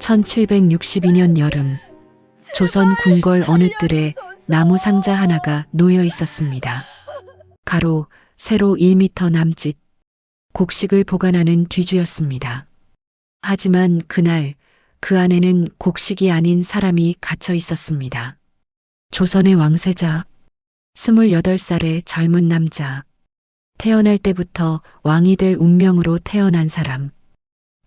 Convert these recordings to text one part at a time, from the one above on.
1762년 여름, 조선 궁궐 어느 뜰에 나무 상자 하나가 놓여 있었습니다. 가로, 세로 1m 남짓, 곡식을 보관하는 뒤주였습니다. 하지만 그날 그 안에는 곡식이 아닌 사람이 갇혀 있었습니다. 조선의 왕세자, 28살의 젊은 남자, 태어날 때부터 왕이 될 운명으로 태어난 사람.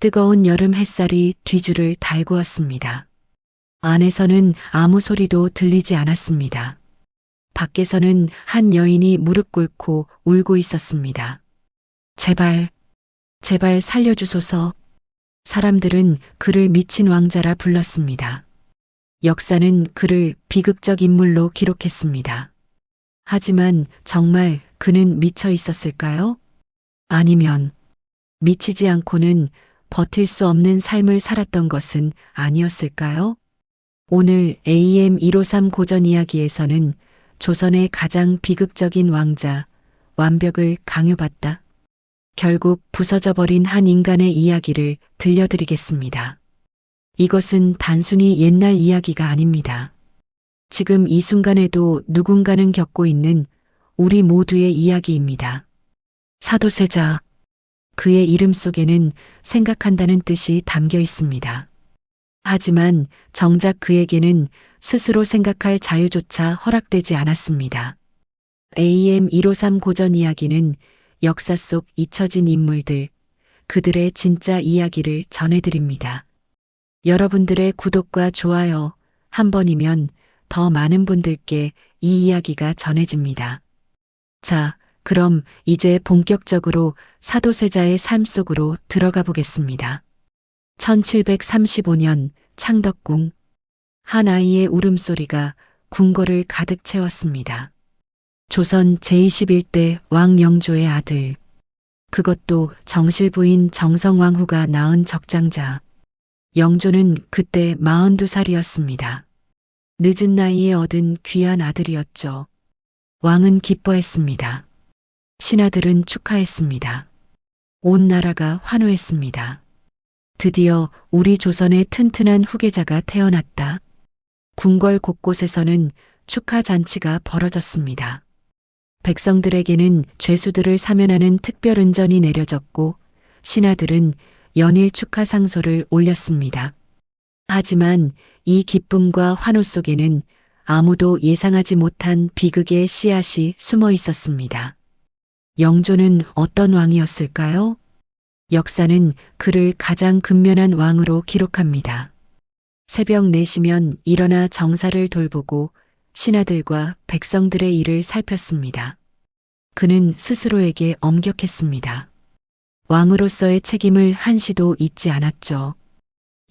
뜨거운 여름 햇살이 뒤주를 달구었습니다. 안에서는 아무 소리도 들리지 않았습니다. 밖에서는 한 여인이 무릎 꿇고 울고 있었습니다. 제발, 제발 살려주소서. 사람들은 그를 미친 왕자라 불렀습니다. 역사는 그를 비극적 인물로 기록했습니다. 하지만 정말 그는 미쳐 있었을까요? 아니면 미치지 않고는 버틸 수 없는 삶을 살았던 것은 아니었을까요? 오늘 AM153 고전 이야기에서는 조선의 가장 비극적인 왕자, 완벽을 강요받다. 결국 부서져 버린 한 인간의 이야기를 들려드리겠습니다. 이것은 단순히 옛날 이야기가 아닙니다. 지금 이 순간에도 누군가는 겪고 있는 우리 모두의 이야기입니다. 사도세자, 그의 이름 속에는 생각한다는 뜻이 담겨 있습니다. 하지만 정작 그에게는 스스로 생각할 자유조차 허락되지 않았습니다. AM153 고전 이야기는 역사 속 잊혀진 인물들, 그들의 진짜 이야기를 전해드립니다. 여러분들의 구독과 좋아요 한 번이면 더 많은 분들께 이 이야기가 전해집니다. 자, 그럼 이제 본격적으로 사도세자의 삶 속으로 들어가 보겠습니다. 1735년 창덕궁. 한 아이의 울음소리가 궁궐을 가득 채웠습니다. 조선 제21대 왕 영조의 아들. 그것도 정실부인 정성왕후가 낳은 적장자. 영조는 그때 42살이었습니다. 늦은 나이에 얻은 귀한 아들이었죠. 왕은 기뻐했습니다. 신하들은 축하했습니다. 온 나라가 환호했습니다. 드디어 우리 조선의 튼튼한 후계자가 태어났다. 궁궐 곳곳에서는 축하 잔치가 벌어졌습니다. 백성들에게는 죄수들을 사면하는 특별 은전이 내려졌고 신하들은 연일 축하 상소를 올렸습니다. 하지만 이 기쁨과 환호 속에는 아무도 예상하지 못한 비극의 씨앗이 숨어 있었습니다. 영조는 어떤 왕이었을까요? 역사는 그를 가장 근면한 왕으로 기록합니다. 새벽 4시면 일어나 정사를 돌보고 신하들과 백성들의 일을 살폈습니다. 그는 스스로에게 엄격했습니다. 왕으로서의 책임을 한시도 잊지 않았죠.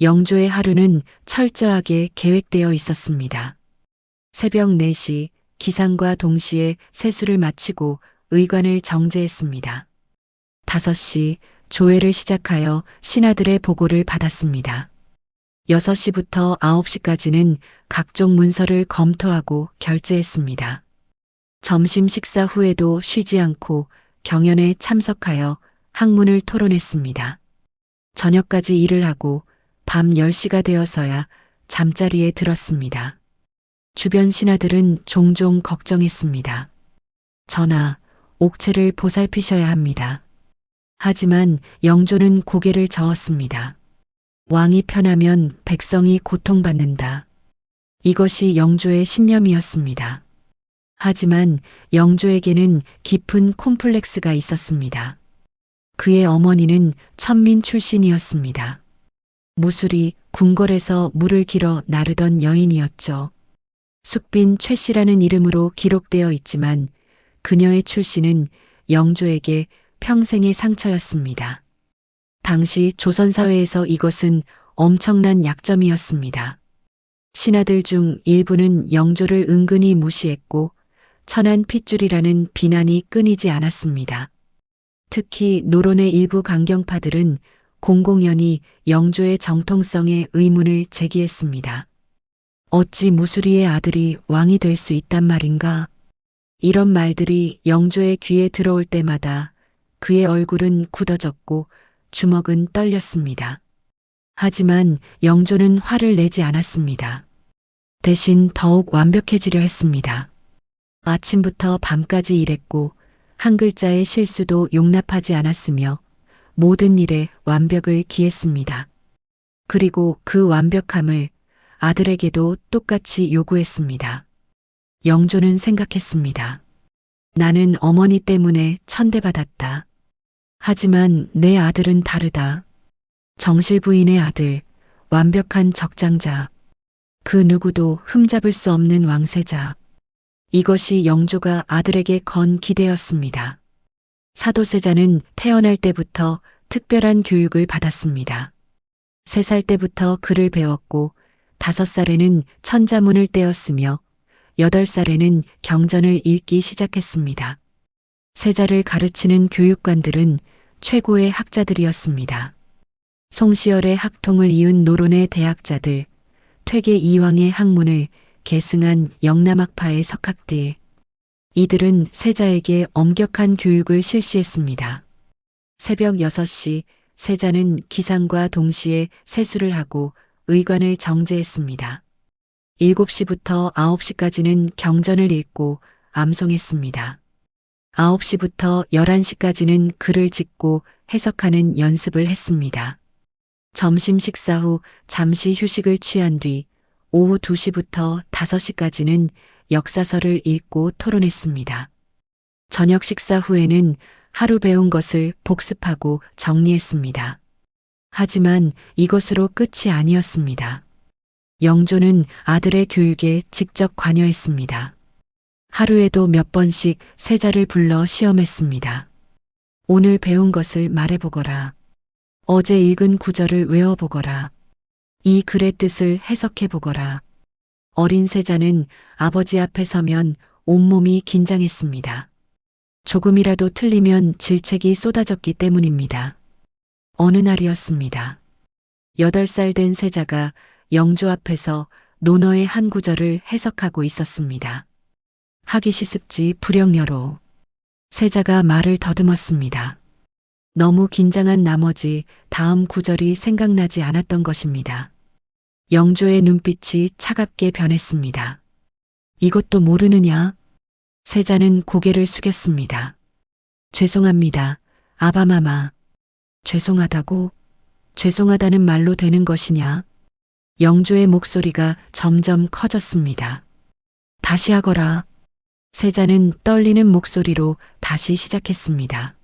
영조의 하루는 철저하게 계획되어 있었습니다. 새벽 4시 기상과 동시에 세수를 마치고 의관을 정제했습니다. 5시 조회를 시작하여 신하들의 보고를 받았습니다. 6시부터 9시까지는 각종 문서를 검토하고 결제했습니다. 점심 식사 후에도 쉬지 않고 경연에 참석하여 학문을 토론했습니다. 저녁까지 일을 하고 밤 10시가 되어서야 잠자리에 들었습니다. 주변 신하들은 종종 걱정했습니다. 전하, 옥체를 보살피셔야 합니다. 하지만 영조는 고개를 저었습니다. 왕이 편하면 백성이 고통받는다. 이것이 영조의 신념이었습니다. 하지만 영조에게는 깊은 콤플렉스가 있었습니다. 그의 어머니는 천민 출신이었습니다. 무술이 궁궐에서 물을 길어 나르던 여인이었죠. 숙빈 최씨라는 이름으로 기록되어 있지만 그녀의 출신은 영조에게 평생의 상처였습니다. 당시 조선사회에서 이것은 엄청난 약점이었습니다. 신하들 중 일부는 영조를 은근히 무시했고 천한 핏줄이라는 비난이 끊이지 않았습니다. 특히 노론의 일부 강경파들은 공공연히 영조의 정통성에 의문을 제기했습니다. 어찌 무수리의 아들이 왕이 될 수 있단 말인가? 이런 말들이 영조의 귀에 들어올 때마다 그의 얼굴은 굳어졌고 주먹은 떨렸습니다. 하지만 영조는 화를 내지 않았습니다. 대신 더욱 완벽해지려 했습니다. 아침부터 밤까지 일했고 한 글자의 실수도 용납하지 않았으며 모든 일에 완벽을 기했습니다. 그리고 그 완벽함을 아들에게도 똑같이 요구했습니다. 영조는 생각했습니다. 나는 어머니 때문에 천대받았다. 하지만 내 아들은 다르다. 정실 부인의 아들, 완벽한 적장자, 그 누구도 흠잡을 수 없는 왕세자. 이것이 영조가 아들에게 건 기대였습니다. 사도세자는 태어날 때부터 특별한 교육을 받았습니다. 3살 때부터 글을 배웠고 5살에는 천자문을 떼었으며 8살에는 경전을 읽기 시작했습니다. 세자를 가르치는 교육관들은 최고의 학자들이었습니다. 송시열의 학통을 이은 노론의 대학자들, 퇴계 이황의 학문을 계승한 영남학파의 석학들. 이들은 세자에게 엄격한 교육을 실시했습니다. 새벽 6시 세자는 기상과 동시에 세수를 하고 의관을 정제했습니다. 7시부터 9시까지는 경전을 읽고 암송했습니다. 9시부터 11시까지는 글을 짓고 해석하는 연습을 했습니다. 점심 식사 후 잠시 휴식을 취한 뒤 오후 2시부터 5시까지는 역사서를 읽고 토론했습니다. 저녁 식사 후에는 하루 배운 것을 복습하고 정리했습니다. 하지만 이것으로 끝이 아니었습니다. 영조는 아들의 교육에 직접 관여했습니다. 하루에도 몇 번씩 세자를 불러 시험했습니다. 오늘 배운 것을 말해보거라. 어제 읽은 구절을 외워보거라. 이 글의 뜻을 해석해보거라. 어린 세자는 아버지 앞에 서면 온몸이 긴장했습니다. 조금이라도 틀리면 질책이 쏟아졌기 때문입니다. 어느 날이었습니다. 8살 된 세자가 영조 앞에서 논어의 한 구절을 해석하고 있었습니다. 하기 시습지 불영여로. 세자가 말을 더듬었습니다. 너무 긴장한 나머지 다음 구절이 생각나지 않았던 것입니다. 영조의 눈빛이 차갑게 변했습니다. 이것도 모르느냐? 세자는 고개를 숙였습니다. 죄송합니다. 아바마마. 죄송하다고? 죄송하다는 말로 되는 것이냐? 영조의 목소리가 점점 커졌습니다. 다시 하거라. 세자는 떨리는 목소리로 다시 시작했습니다.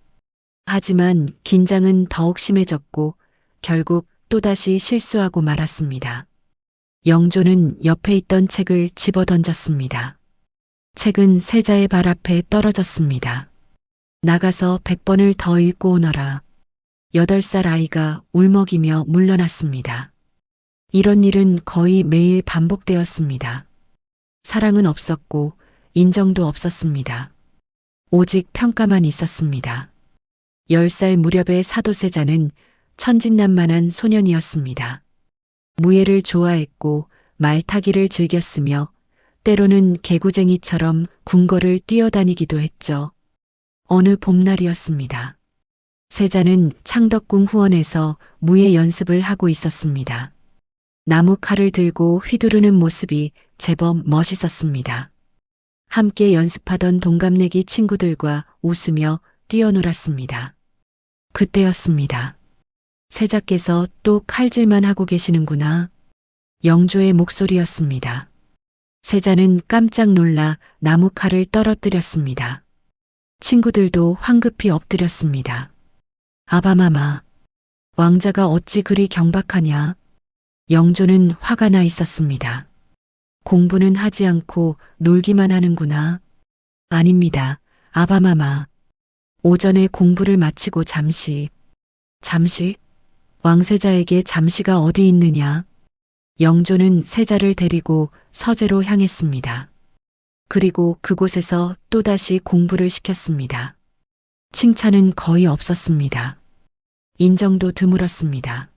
하지만 긴장은 더욱 심해졌고 결국 또다시 실수하고 말았습니다. 영조는 옆에 있던 책을 집어 던졌습니다. 책은 세자의 발 앞에 떨어졌습니다. 나가서 100번을 더 읽고 오너라. 8살 아이가 울먹이며 물러났습니다. 이런 일은 거의 매일 반복되었습니다. 사랑은 없었고 인정도 없었습니다. 오직 평가만 있었습니다. 10살 무렵의 사도세자는 천진난만한 소년이었습니다. 무예를 좋아했고 말타기를 즐겼으며 때로는 개구쟁이처럼 궁궐을 뛰어다니기도 했죠. 어느 봄날이었습니다. 세자는 창덕궁 후원에서 무예 연습을 하고 있었습니다. 나무 칼을 들고 휘두르는 모습이 제법 멋있었습니다. 함께 연습하던 동갑내기 친구들과 웃으며 뛰어놀았습니다. 그때였습니다. 세자께서 또 칼질만 하고 계시는구나. 영조의 목소리였습니다. 세자는 깜짝 놀라 나무 칼을 떨어뜨렸습니다. 친구들도 황급히 엎드렸습니다. 아바마마, 왕자가 어찌 그리 경박하냐? 영조는 화가 나 있었습니다. 공부는 하지 않고 놀기만 하는구나. 아닙니다. 아바마마. 오전에 공부를 마치고 잠시. 왕세자에게 잠시가 어디 있느냐? 영조는 세자를 데리고 서재로 향했습니다. 그리고 그곳에서 또다시 공부를 시켰습니다. 칭찬은 거의 없었습니다. 인정도 드물었습니다.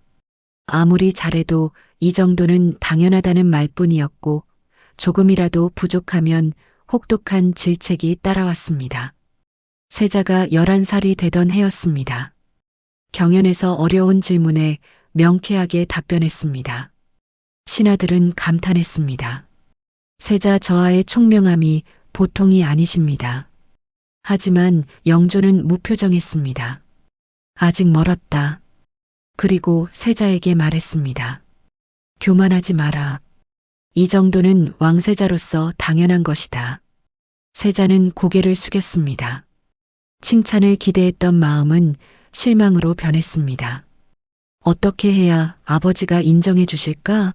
아무리 잘해도 이 정도는 당연하다는 말뿐이었고 조금이라도 부족하면 혹독한 질책이 따라왔습니다. 세자가 11살이 되던 해였습니다. 경연에서 어려운 질문에 명쾌하게 답변했습니다. 신하들은 감탄했습니다. 세자 저하의 총명함이 보통이 아니십니다. 하지만 영조는 무표정했습니다. 아직 멀었다. 그리고 세자에게 말했습니다. 교만하지 마라. 이 정도는 왕세자로서 당연한 것이다. 세자는 고개를 숙였습니다. 칭찬을 기대했던 마음은 실망으로 변했습니다. 어떻게 해야 아버지가 인정해 주실까?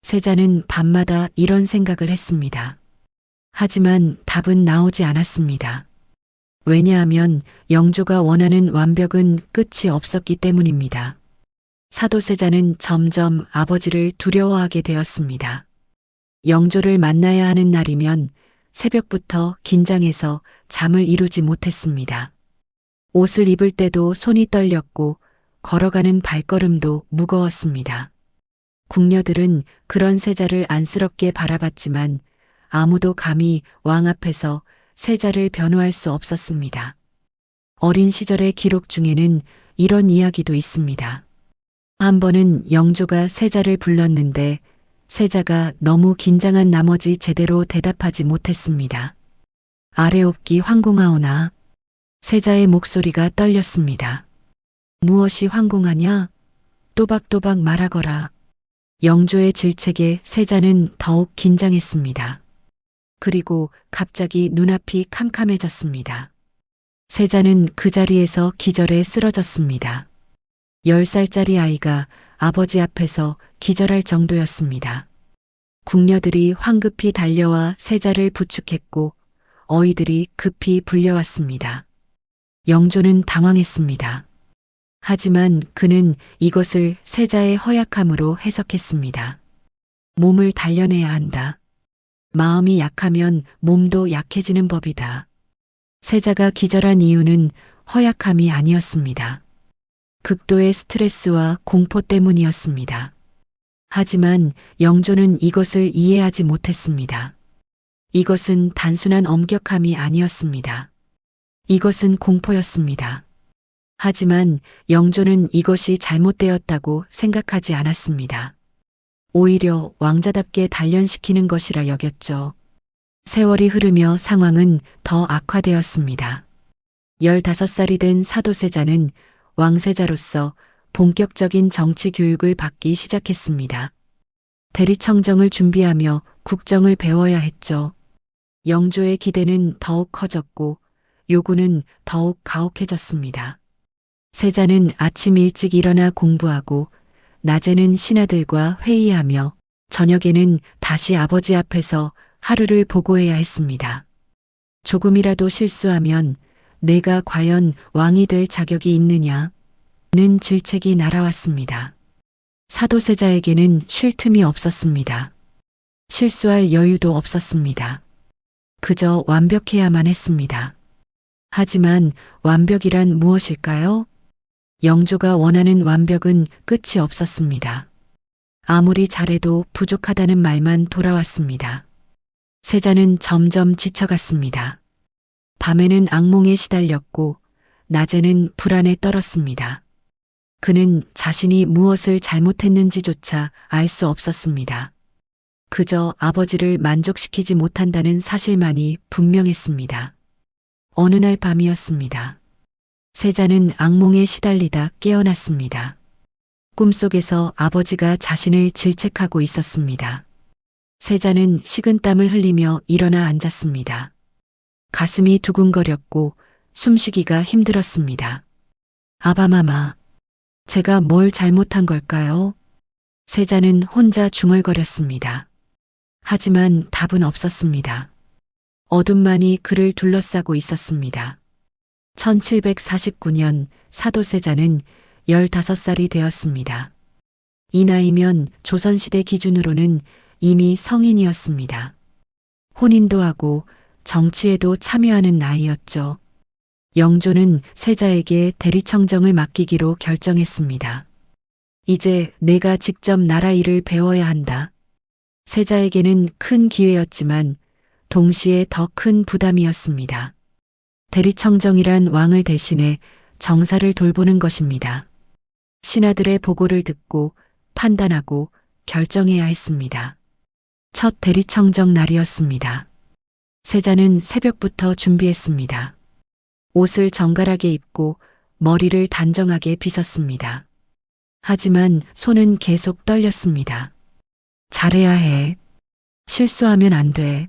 세자는 밤마다 이런 생각을 했습니다. 하지만 답은 나오지 않았습니다. 왜냐하면 영조가 원하는 완벽은 끝이 없었기 때문입니다. 사도세자는 점점 아버지를 두려워하게 되었습니다. 영조를 만나야 하는 날이면 새벽부터 긴장해서 잠을 이루지 못했습니다. 옷을 입을 때도 손이 떨렸고 걸어가는 발걸음도 무거웠습니다. 궁녀들은 그런 세자를 안쓰럽게 바라봤지만 아무도 감히 왕 앞에서 세자를 변호할 수 없었습니다. 어린 시절의 기록 중에는 이런 이야기도 있습니다. 한 번은 영조가 세자를 불렀는데 세자가 너무 긴장한 나머지 제대로 대답하지 못했습니다. 아래옵기 황공하오나. 세자의 목소리가 떨렸습니다. 무엇이 황공하냐? 또박또박 말하거라. 영조의 질책에 세자는 더욱 긴장했습니다. 그리고 갑자기 눈앞이 캄캄해졌습니다. 세자는 그 자리에서 기절해 쓰러졌습니다. 10살짜리 아이가 아버지 앞에서 기절할 정도였습니다. 궁녀들이 황급히 달려와 세자를 부축했고 어이들이 급히 불려왔습니다. 영조는 당황했습니다. 하지만 그는 이것을 세자의 허약함으로 해석했습니다. 몸을 단련해야 한다. 마음이 약하면 몸도 약해지는 법이다. 세자가 기절한 이유는 허약함이 아니었습니다. 극도의 스트레스와 공포 때문이었습니다. 하지만 영조는 이것을 이해하지 못했습니다. 이것은 단순한 엄격함이 아니었습니다. 이것은 공포였습니다. 하지만 영조는 이것이 잘못되었다고 생각하지 않았습니다. 오히려 왕자답게 단련시키는 것이라 여겼죠. 세월이 흐르며 상황은 더 악화되었습니다. 15살이 된 사도세자는 왕세자로서 본격적인 정치 교육을 받기 시작했습니다. 대리청정을 준비하며 국정을 배워야 했죠. 영조의 기대는 더욱 커졌고 요구는 더욱 가혹해졌습니다. 세자는 아침 일찍 일어나 공부하고 낮에는 신하들과 회의하며 저녁에는 다시 아버지 앞에서 하루를 보고해야 했습니다. 조금이라도 실수하면 내가 과연 왕이 될 자격이 있느냐는 질책이 날아왔습니다. 사도세자에게는 쉴 틈이 없었습니다. 실수할 여유도 없었습니다. 그저 완벽해야만 했습니다. 하지만 완벽이란 무엇일까요? 영조가 원하는 완벽은 끝이 없었습니다. 아무리 잘해도 부족하다는 말만 돌아왔습니다. 세자는 점점 지쳐갔습니다. 밤에는 악몽에 시달렸고 낮에는 불안에 떨었습니다. 그는 자신이 무엇을 잘못했는지조차 알 수 없었습니다. 그저 아버지를 만족시키지 못한다는 사실만이 분명했습니다. 어느 날 밤이었습니다. 세자는 악몽에 시달리다 깨어났습니다. 꿈속에서 아버지가 자신을 질책하고 있었습니다. 세자는 식은땀을 흘리며 일어나 앉았습니다. 가슴이 두근거렸고 숨쉬기가 힘들었습니다. 아바마마, 제가 뭘 잘못한 걸까요? 세자는 혼자 중얼거렸습니다. 하지만 답은 없었습니다. 어둠만이 그를 둘러싸고 있었습니다. 1749년 사도세자는 15살이 되었습니다. 이 나이면 조선시대 기준으로는 이미 성인이었습니다. 혼인도 하고 정치에도 참여하는 나이였죠. 영조는 세자에게 대리청정을 맡기기로 결정했습니다. 이제 내가 직접 나라 일을 배워야 한다. 세자에게는 큰 기회였지만 동시에 더 큰 부담이었습니다. 대리청정이란 왕을 대신해 정사를 돌보는 것입니다. 신하들의 보고를 듣고 판단하고 결정해야 했습니다. 첫 대리청정 날이었습니다. 세자는 새벽부터 준비했습니다. 옷을 정갈하게 입고 머리를 단정하게 빗었습니다. 하지만 손은 계속 떨렸습니다. 잘해야 해. 실수하면 안 돼.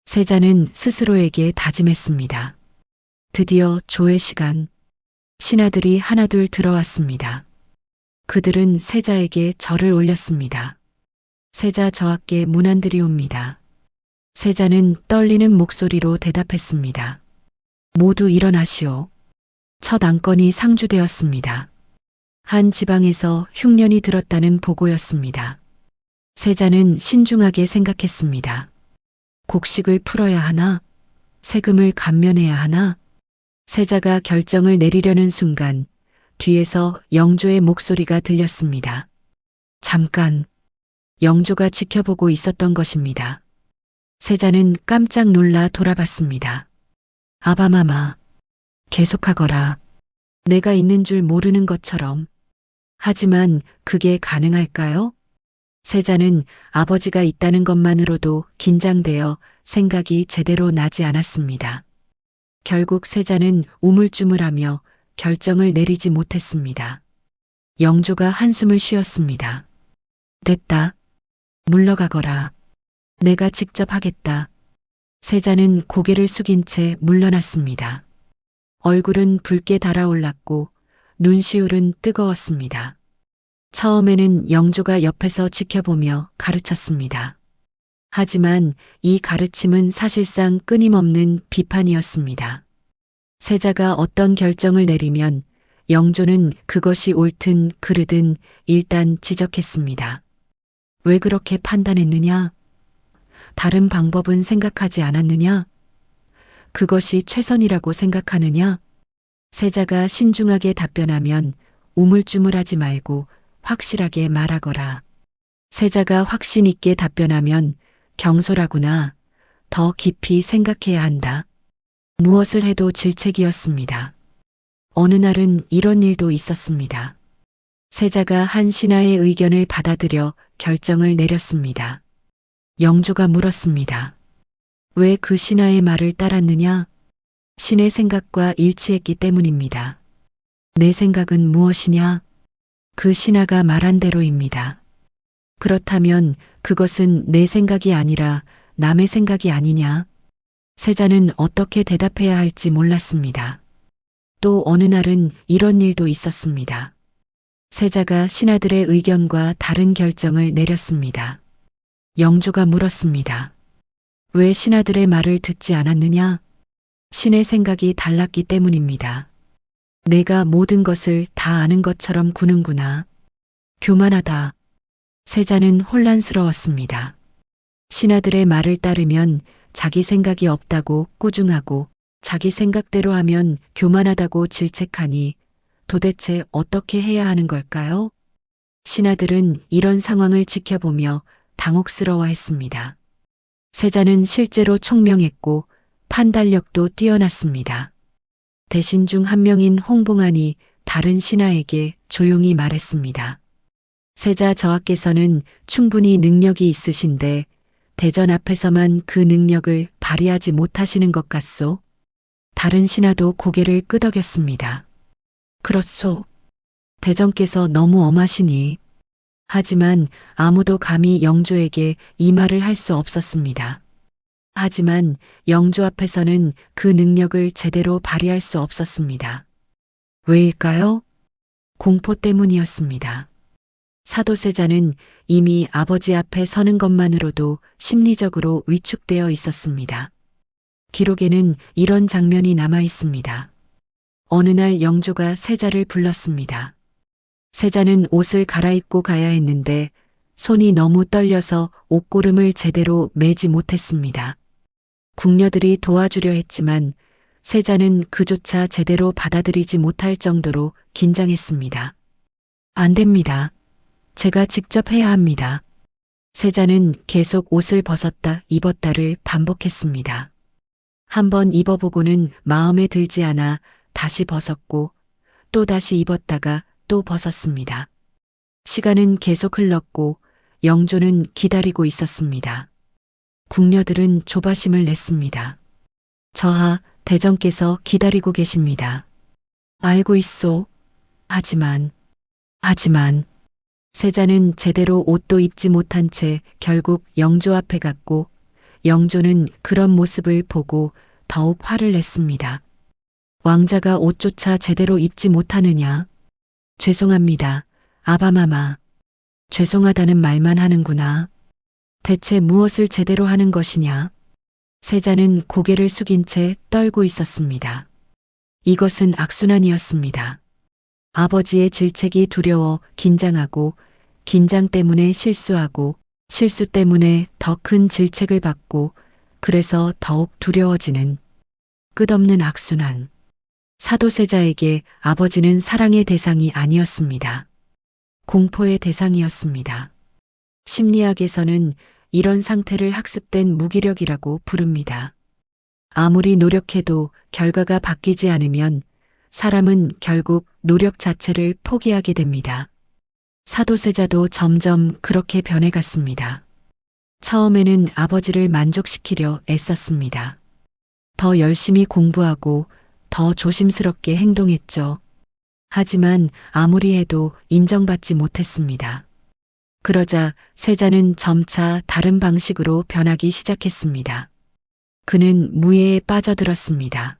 세자는 스스로에게 다짐했습니다. 드디어 조회 시간. 신하들이 하나둘 들어왔습니다. 그들은 세자에게 절을 올렸습니다. 세자 저하께 문안들이 옵니다. 세자는 떨리는 목소리로 대답했습니다. 모두 일어나시오. 첫 안건이 상주되었습니다. 한 지방에서 흉년이 들었다는 보고였습니다. 세자는 신중하게 생각했습니다. 곡식을 풀어야 하나? 세금을 감면해야 하나? 세자가 결정을 내리려는 순간 뒤에서 영조의 목소리가 들렸습니다. 잠깐. 영조가 지켜보고 있었던 것입니다. 세자는 깜짝 놀라 돌아봤습니다. 아바마마. 계속하거라. 내가 있는 줄 모르는 것처럼. 하지만 그게 가능할까요? 세자는 아버지가 있다는 것만으로도 긴장되어 생각이 제대로 나지 않았습니다. 결국 세자는 우물쭈물하며 결정을 내리지 못했습니다. 영조가 한숨을 쉬었습니다. 됐다. 물러가거라. 내가 직접 하겠다. 세자는 고개를 숙인 채 물러났습니다. 얼굴은 붉게 달아올랐고 눈시울은 뜨거웠습니다. 처음에는 영조가 옆에서 지켜보며 가르쳤습니다. 하지만 이 가르침은 사실상 끊임없는 비판이었습니다. 세자가 어떤 결정을 내리면 영조는 그것이 옳든 그르든 일단 지적했습니다. 왜 그렇게 판단했느냐? 다른 방법은 생각하지 않았느냐? 그것이 최선이라고 생각하느냐? 세자가 신중하게 답변하면 우물쭈물하지 말고 확실하게 말하거라. 세자가 확신 있게 답변하면 경솔하구나. 더 깊이 생각해야 한다. 무엇을 해도 질책이었습니다. 어느 날은 이런 일도 있었습니다. 세자가 한 신하의 의견을 받아들여 결정을 내렸습니다. 영조가 물었습니다. 왜 그 신하의 말을 따랐느냐? 신의 생각과 일치했기 때문입니다. 내 생각은 무엇이냐? 그 신하가 말한 대로입니다. 그렇다면 그것은 내 생각이 아니라 남의 생각이 아니냐? 세자는 어떻게 대답해야 할지 몰랐습니다. 또 어느 날은 이런 일도 있었습니다. 세자가 신하들의 의견과 다른 결정을 내렸습니다. 영조가 물었습니다. 왜 신하들의 말을 듣지 않았느냐? 신의 생각이 달랐기 때문입니다. 내가 모든 것을 다 아는 것처럼 구는구나. 교만하다. 세자는 혼란스러웠습니다. 신하들의 말을 따르면 자기 생각이 없다고 꾸중하고 자기 생각대로 하면 교만하다고 질책하니 도대체 어떻게 해야 하는 걸까요? 신하들은 이런 상황을 지켜보며 당혹스러워했습니다. 세자는 실제로 총명했고 판단력도 뛰어났습니다. 대신 중 한 명인 홍봉안이 다른 신하에게 조용히 말했습니다. 세자 저하께서는 충분히 능력이 있으신데 대전 앞에서만 그 능력을 발휘하지 못하시는 것 같소? 다른 신하도 고개를 끄덕였습니다. 그렇소. 대전께서 너무 엄하시니. 하지만 아무도 감히 영조에게 이 말을 할 수 없었습니다. 하지만 영조 앞에서는 그 능력을 제대로 발휘할 수 없었습니다. 왜일까요? 공포 때문이었습니다. 사도세자는 이미 아버지 앞에 서는 것만으로도 심리적으로 위축되어 있었습니다. 기록에는 이런 장면이 남아 있습니다. 어느 날 영조가 세자를 불렀습니다. 세자는 옷을 갈아입고 가야 했는데 손이 너무 떨려서 옷고름을 제대로 매지 못했습니다. 궁녀들이 도와주려 했지만 세자는 그조차 제대로 받아들이지 못할 정도로 긴장했습니다. 안 됩니다. 제가 직접 해야 합니다. 세자는 계속 옷을 벗었다 입었다를 반복했습니다. 한번 입어보고는 마음에 들지 않아 다시 벗었고 또 다시 입었다가 또 벗었습니다. 시간은 계속 흘렀고 영조는 기다리고 있었습니다. 궁녀들은 조바심을 냈습니다. 저하, 대정께서 기다리고 계십니다. 알고 있소. 하지만 세자는 제대로 옷도 입지 못한 채 결국 영조 앞에 갔고 영조는 그런 모습을 보고 더욱 화를 냈습니다. 왕자가 옷조차 제대로 입지 못하느냐? 죄송합니다. 아바마마. 죄송하다는 말만 하는구나. 대체 무엇을 제대로 하는 것이냐? 세자는 고개를 숙인 채 떨고 있었습니다. 이것은 악순환이었습니다. 아버지의 질책이 두려워 긴장하고 긴장 때문에 실수하고 실수 때문에 더 큰 질책을 받고 그래서 더욱 두려워지는 끝없는 악순환. 사도세자에게 아버지는 사랑의 대상이 아니었습니다. 공포의 대상이었습니다. 심리학에서는 이런 상태를 학습된 무기력이라고 부릅니다. 아무리 노력해도 결과가 바뀌지 않으면 사람은 결국 노력 자체를 포기하게 됩니다. 사도세자도 점점 그렇게 변해갔습니다. 처음에는 아버지를 만족시키려 애썼습니다. 더 열심히 공부하고 더 조심스럽게 행동했죠. 하지만 아무리 해도 인정받지 못했습니다. 그러자 세자는 점차 다른 방식으로 변하기 시작했습니다. 그는 무예에 빠져들었습니다.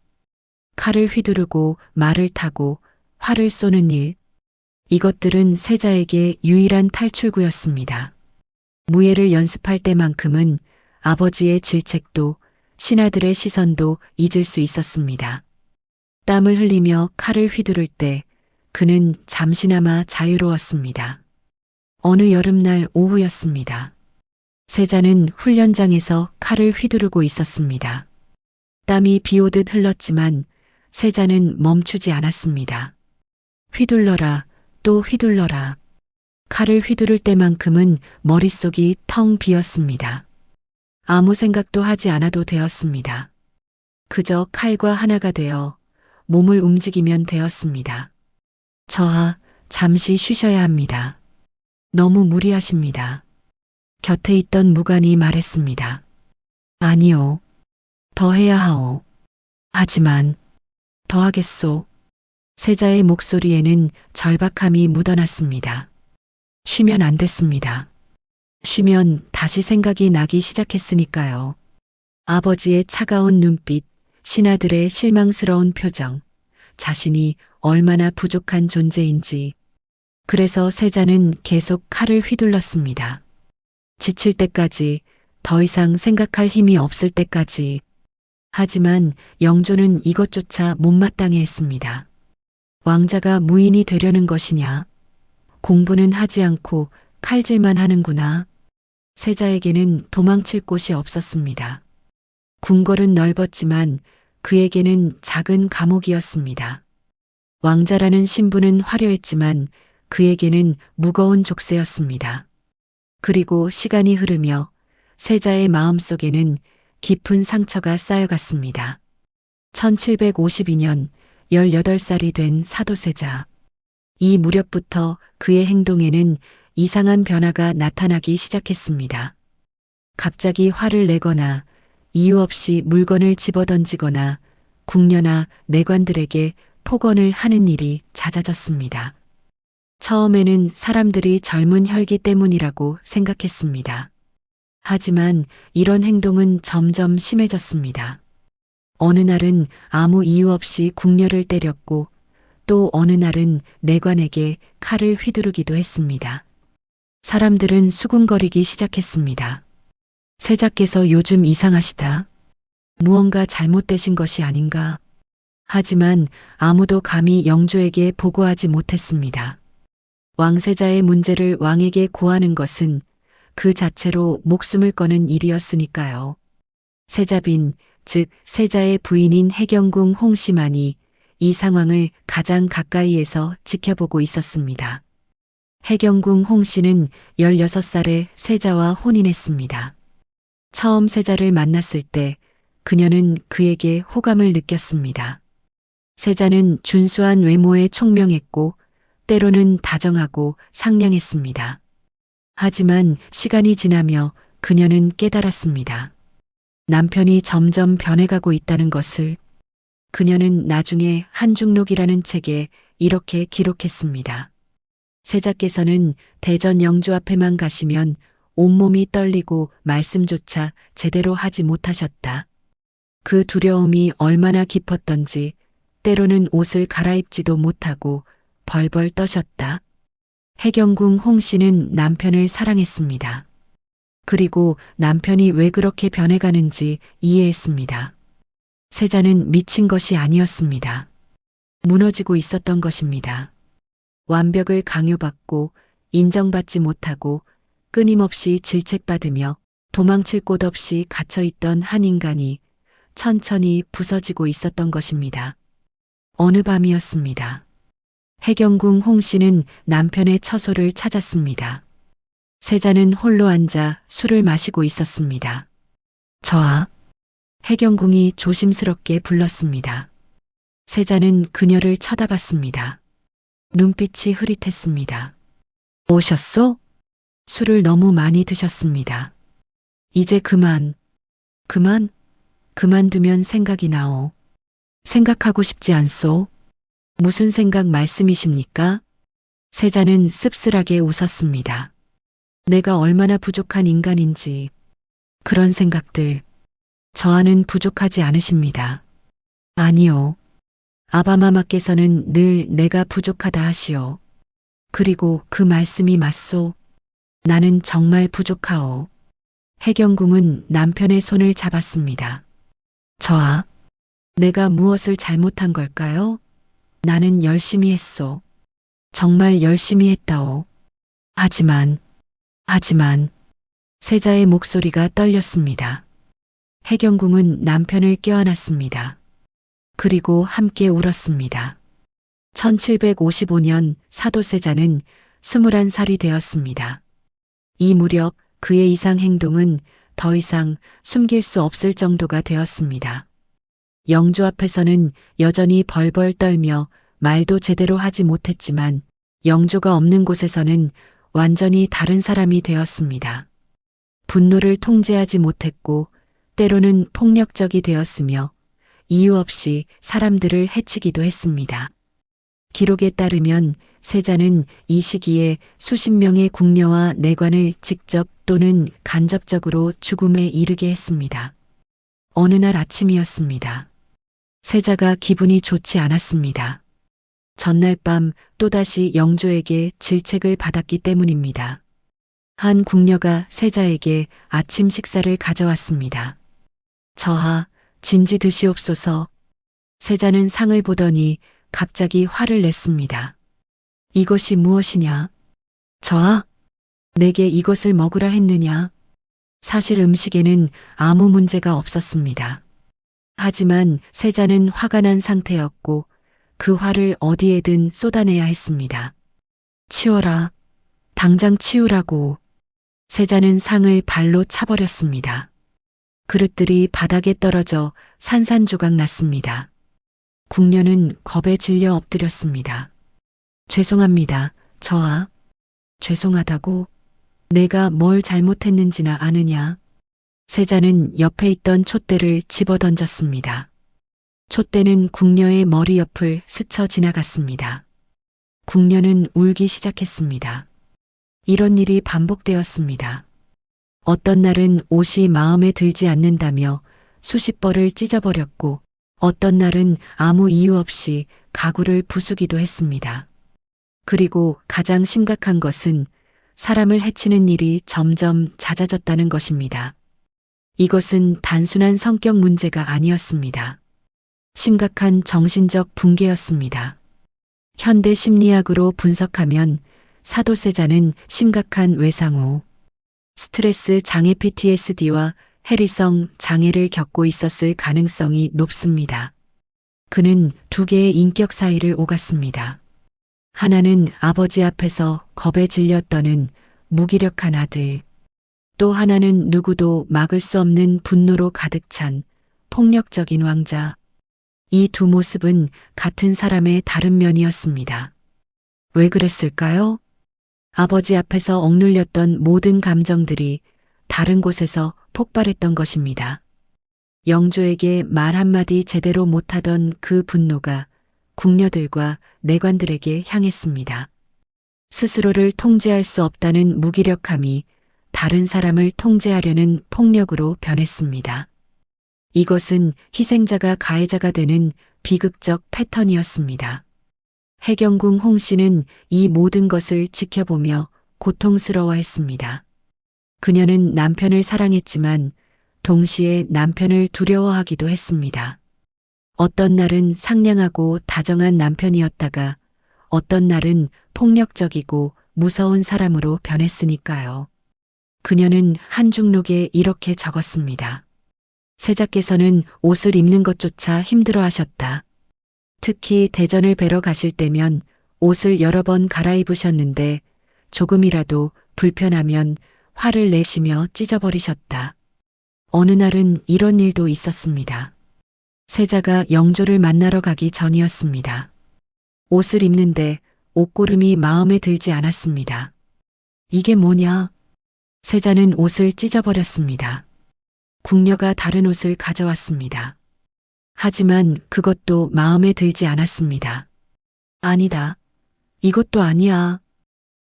칼을 휘두르고 말을 타고 활을 쏘는 일, 이것들은 세자에게 유일한 탈출구였습니다. 무예를 연습할 때만큼은 아버지의 질책도 신하들의 시선도 잊을 수 있었습니다. 땀을 흘리며 칼을 휘두를 때 그는 잠시나마 자유로웠습니다. 어느 여름날 오후였습니다. 세자는 훈련장에서 칼을 휘두르고 있었습니다. 땀이 비오듯 흘렀지만 세자는 멈추지 않았습니다. 휘둘러라, 또 휘둘러라. 칼을 휘두를 때만큼은 머릿속이 텅 비었습니다. 아무 생각도 하지 않아도 되었습니다. 그저 칼과 하나가 되어 몸을 움직이면 되었습니다. 저하, 잠시 쉬셔야 합니다. 너무 무리하십니다. 곁에 있던 무관이 말했습니다. 아니요. 더 해야 하오. 하지만 더 하겠소. 세자의 목소리에는 절박함이 묻어났습니다. 쉬면 안 됐습니다. 쉬면 다시 생각이 나기 시작했으니까요. 아버지의 차가운 눈빛, 신하들의 실망스러운 표정, 자신이 얼마나 부족한 존재인지. 그래서 세자는 계속 칼을 휘둘렀습니다. 지칠 때까지, 더 이상 생각할 힘이 없을 때까지. 하지만 영조는 이것조차 못마땅해 했습니다. 왕자가 무인이 되려는 것이냐? 공부는 하지 않고 칼질만 하는구나. 세자에게는 도망칠 곳이 없었습니다. 궁궐은 넓었지만 그에게는 작은 감옥이었습니다. 왕자라는 신분은 화려했지만 그에게는 무거운 족쇄였습니다. 그리고 시간이 흐르며 세자의 마음속에는 깊은 상처가 쌓여갔습니다. 1752년 18살이 된 사도세자. 이 무렵부터 그의 행동에는 이상한 변화가 나타나기 시작했습니다. 갑자기 화를 내거나 이유 없이 물건을 집어던지거나 궁녀나 내관들에게 폭언을 하는 일이 잦아졌습니다. 처음에는 사람들이 젊은 혈기 때문이라고 생각했습니다. 하지만 이런 행동은 점점 심해졌습니다. 어느 날은 아무 이유 없이 궁녀를 때렸고 또 어느 날은 내관에게 칼을 휘두르기도 했습니다. 사람들은 수군거리기 시작했습니다. 세자께서 요즘 이상하시다. 무언가 잘못되신 것이 아닌가. 하지만 아무도 감히 영조에게 보고하지 못했습니다. 왕세자의 문제를 왕에게 고하는 것은 그 자체로 목숨을 거는 일이었으니까요. 세자빈, 즉 세자의 부인인 해경궁 홍씨만이 이 상황을 가장 가까이에서 지켜보고 있었습니다. 해경궁 홍씨는 16살에 세자와 혼인했습니다. 처음 세자를 만났을 때 그녀는 그에게 호감을 느꼈습니다. 세자는 준수한 외모에 총명했고 때로는 다정하고 상냥했습니다. 하지만 시간이 지나며 그녀는 깨달았습니다. 남편이 점점 변해가고 있다는 것을. 그녀는 나중에 한중록이라는 책에 이렇게 기록했습니다. 세자께서는 대전 영주 앞에만 가시면 온몸이 떨리고 말씀조차 제대로 하지 못하셨다. 그 두려움이 얼마나 깊었던지 때로는 옷을 갈아입지도 못하고 벌벌 떠셨다. 해경궁 홍 씨는 남편을 사랑했습니다. 그리고 남편이 왜 그렇게 변해가는지 이해했습니다. 세자는 미친 것이 아니었습니다. 무너지고 있었던 것입니다. 완벽을 강요받고 인정받지 못하고 끊임없이 질책받으며 도망칠 곳 없이 갇혀있던 한 인간이 천천히 부서지고 있었던 것입니다. 어느 밤이었습니다. 해경궁 홍 씨는 남편의 처소를 찾았습니다. 세자는 홀로 앉아 술을 마시고 있었습니다. 저하. 해경궁이 조심스럽게 불렀습니다. 세자는 그녀를 쳐다봤습니다. 눈빛이 흐릿했습니다. 오셨소? 술을 너무 많이 드셨습니다. 이제 그만두면 생각이 나오. 생각하고 싶지 않소? 무슨 생각 말씀이십니까? 세자는 씁쓸하게 웃었습니다. 내가 얼마나 부족한 인간인지. 그런 생각들. 저와는 부족하지 않으십니다. 아니요. 아바마마께서는 늘 내가 부족하다 하시오. 그리고 그 말씀이 맞소. 나는 정말 부족하오. 해경궁은 남편의 손을 잡았습니다. 저하. 내가 무엇을 잘못한 걸까요? 나는 열심히 했소. 정말 열심히 했다오. 하지만. 세자의 목소리가 떨렸습니다. 해경궁은 남편을 껴안았습니다. 그리고 함께 울었습니다. 1755년 사도세자는 21살이 되었습니다. 이 무렵 그의 이상 행동은 더 이상 숨길 수 없을 정도가 되었습니다. 영조 앞에서는 여전히 벌벌 떨며 말도 제대로 하지 못했지만 영조가 없는 곳에서는 완전히 다른 사람이 되었습니다. 분노를 통제하지 못했고 때로는 폭력적이 되었으며 이유 없이 사람들을 해치기도 했습니다. 기록에 따르면 세자는 이 시기에 수십 명의 궁녀와 내관을 직접 또는 간접적으로 죽음에 이르게 했습니다. 어느 날 아침이었습니다. 세자가 기분이 좋지 않았습니다. 전날 밤 또다시 영조에게 질책을 받았기 때문입니다. 한 궁녀가 세자에게 아침 식사를 가져왔습니다. 저하, 진지 드시옵소서. 세자는 상을 보더니 갑자기 화를 냈습니다. 이것이 무엇이냐? 저하, 내게 이것을 먹으라 했느냐? 사실 음식에는 아무 문제가 없었습니다. 하지만 세자는 화가 난 상태였고 그 화를 어디에든 쏟아내야 했습니다. 치워라. 당장 치우라고. 세자는 상을 발로 차버렸습니다. 그릇들이 바닥에 떨어져 산산조각 났습니다. 궁녀는 겁에 질려 엎드렸습니다. 죄송합니다. 저하. 죄송하다고? 내가 뭘 잘못했는지나 아느냐? 세자는 옆에 있던 촛대를 집어던졌습니다. 촛대는 궁녀의 머리 옆을 스쳐 지나갔습니다. 궁녀는 울기 시작했습니다. 이런 일이 반복되었습니다. 어떤 날은 옷이 마음에 들지 않는다며 수십 벌을 찢어버렸고 어떤 날은 아무 이유 없이 가구를 부수기도 했습니다. 그리고 가장 심각한 것은 사람을 해치는 일이 점점 잦아졌다는 것입니다. 이것은 단순한 성격 문제가 아니었습니다. 심각한 정신적 붕괴였습니다. 현대 심리학으로 분석하면 사도세자는 심각한 외상후, 스트레스 장애 PTSD와 해리성 장애를 겪고 있었을 가능성이 높습니다. 그는 두 개의 인격 사이를 오갔습니다. 하나는 아버지 앞에서 겁에 질려 떠는 무기력한 아들, 또 하나는 누구도 막을 수 없는 분노로 가득 찬 폭력적인 왕자. 이 두 모습은 같은 사람의 다른 면이었습니다. 왜 그랬을까요? 아버지 앞에서 억눌렸던 모든 감정들이 다른 곳에서 폭발했던 것입니다. 영조에게 말 한마디 제대로 못하던 그 분노가 궁녀들과 내관들에게 향했습니다. 스스로를 통제할 수 없다는 무기력함이 다른 사람을 통제하려는 폭력으로 변했습니다. 이것은 희생자가 가해자가 되는 비극적 패턴이었습니다. 해경궁 홍 씨는 이 모든 것을 지켜보며 고통스러워했습니다. 그녀는 남편을 사랑했지만 동시에 남편을 두려워하기도 했습니다. 어떤 날은 상냥하고 다정한 남편이었다가 어떤 날은 폭력적이고 무서운 사람으로 변했으니까요. 그녀는 한중록에 이렇게 적었습니다. 세자께서는 옷을 입는 것조차 힘들어 하셨다. 특히 대전을 뵈러 가실 때면 옷을 여러 번 갈아입으셨는데 조금이라도 불편하면 화를 내시며 찢어버리셨다. 어느 날은 이런 일도 있었습니다. 세자가 영조를 만나러 가기 전이었습니다. 옷을 입는데 옷고름이 마음에 들지 않았습니다. 이게 뭐냐? 세자는 옷을 찢어버렸습니다. 궁녀가 다른 옷을 가져왔습니다. 하지만 그것도 마음에 들지 않았습니다. 아니다. 이것도 아니야.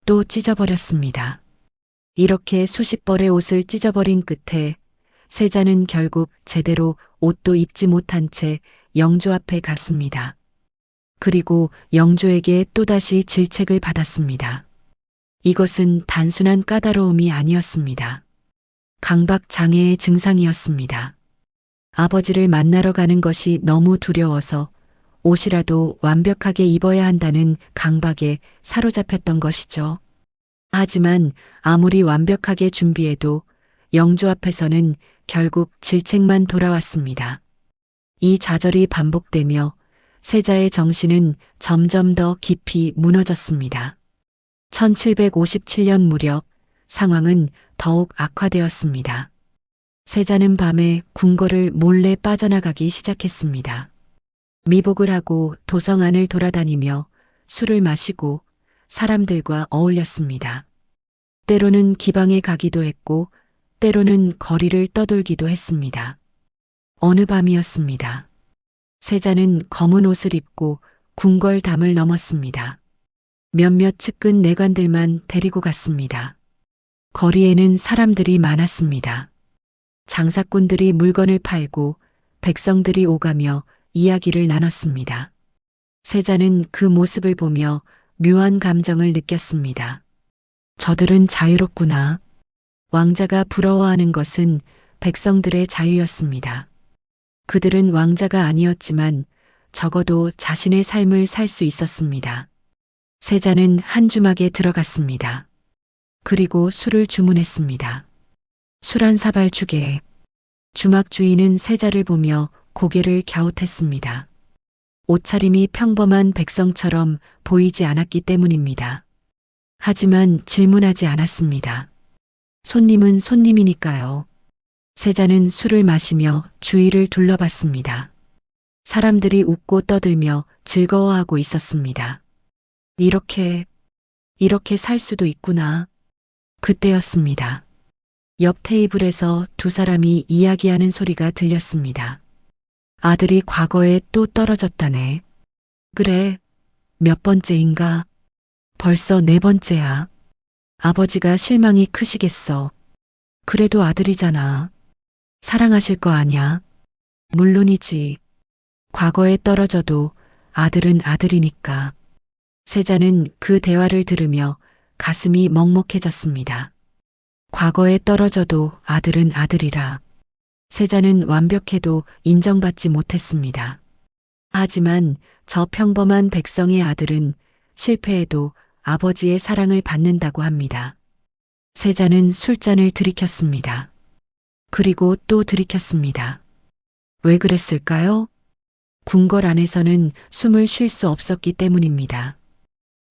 또 찢어버렸습니다. 이렇게 수십 벌의 옷을 찢어버린 끝에 세자는 결국 제대로 옷도 입지 못한 채 영조 앞에 갔습니다. 그리고 영조에게 또다시 질책을 받았습니다. 이것은 단순한 까다로움이 아니었습니다. 강박 장애의 증상이었습니다. 아버지를 만나러 가는 것이 너무 두려워서 옷이라도 완벽하게 입어야 한다는 강박에 사로잡혔던 것이죠. 하지만 아무리 완벽하게 준비해도 영조 앞에서는 결국 질책만 돌아왔습니다. 이 좌절이 반복되며 세자의 정신은 점점 더 깊이 무너졌습니다. 1757년 무렵 상황은 더욱 악화되었습니다. 세자는 밤에 궁궐을 몰래 빠져나가기 시작했습니다. 미복을 하고 도성 안을 돌아다니며 술을 마시고 사람들과 어울렸습니다. 때로는 기방에 가기도 했고 때로는 거리를 떠돌기도 했습니다. 어느 밤이었습니다. 세자는 검은 옷을 입고 궁궐담을 넘었습니다. 몇몇 측근 내관들만 데리고 갔습니다. 거리에는 사람들이 많았습니다. 장사꾼들이 물건을 팔고 백성들이 오가며 이야기를 나눴습니다. 세자는 그 모습을 보며 묘한 감정을 느꼈습니다. 저들은 자유롭구나. 왕자가 부러워하는 것은 백성들의 자유였습니다. 그들은 왕자가 아니었지만 적어도 자신의 삶을 살 수 있었습니다. 세자는 한주막에 들어갔습니다. 그리고 술을 주문했습니다. 술 한 사발 주게. 주막 주인은 세자를 보며 고개를 갸웃했습니다. 옷차림이 평범한 백성처럼 보이지 않았기 때문입니다. 하지만 질문하지 않았습니다. 손님은 손님이니까요. 세자는 술을 마시며 주위를 둘러봤습니다. 사람들이 웃고 떠들며 즐거워하고 있었습니다. 이렇게 살 수도 있구나. 그때였습니다. 옆 테이블에서 두 사람이 이야기하는 소리가 들렸습니다. 아들이 과거에 또 떨어졌다네. 그래, 몇 번째인가? 벌써 네 번째야. 아버지가 실망이 크시겠어. 그래도 아들이잖아. 사랑하실 거 아냐? 물론이지. 과거에 떨어져도 아들은 아들이니까. 세자는 그 대화를 들으며 가슴이 먹먹해졌습니다. 과거에 떨어져도 아들은 아들이라. 세자는 완벽해도 인정받지 못했습니다. 하지만 저 평범한 백성의 아들은 실패해도 아버지의 사랑을 받는다고 합니다. 세자는 술잔을 들이켰습니다. 그리고 또 들이켰습니다. 왜 그랬을까요? 궁궐 안에서는 숨을 쉴 수 없었기 때문입니다.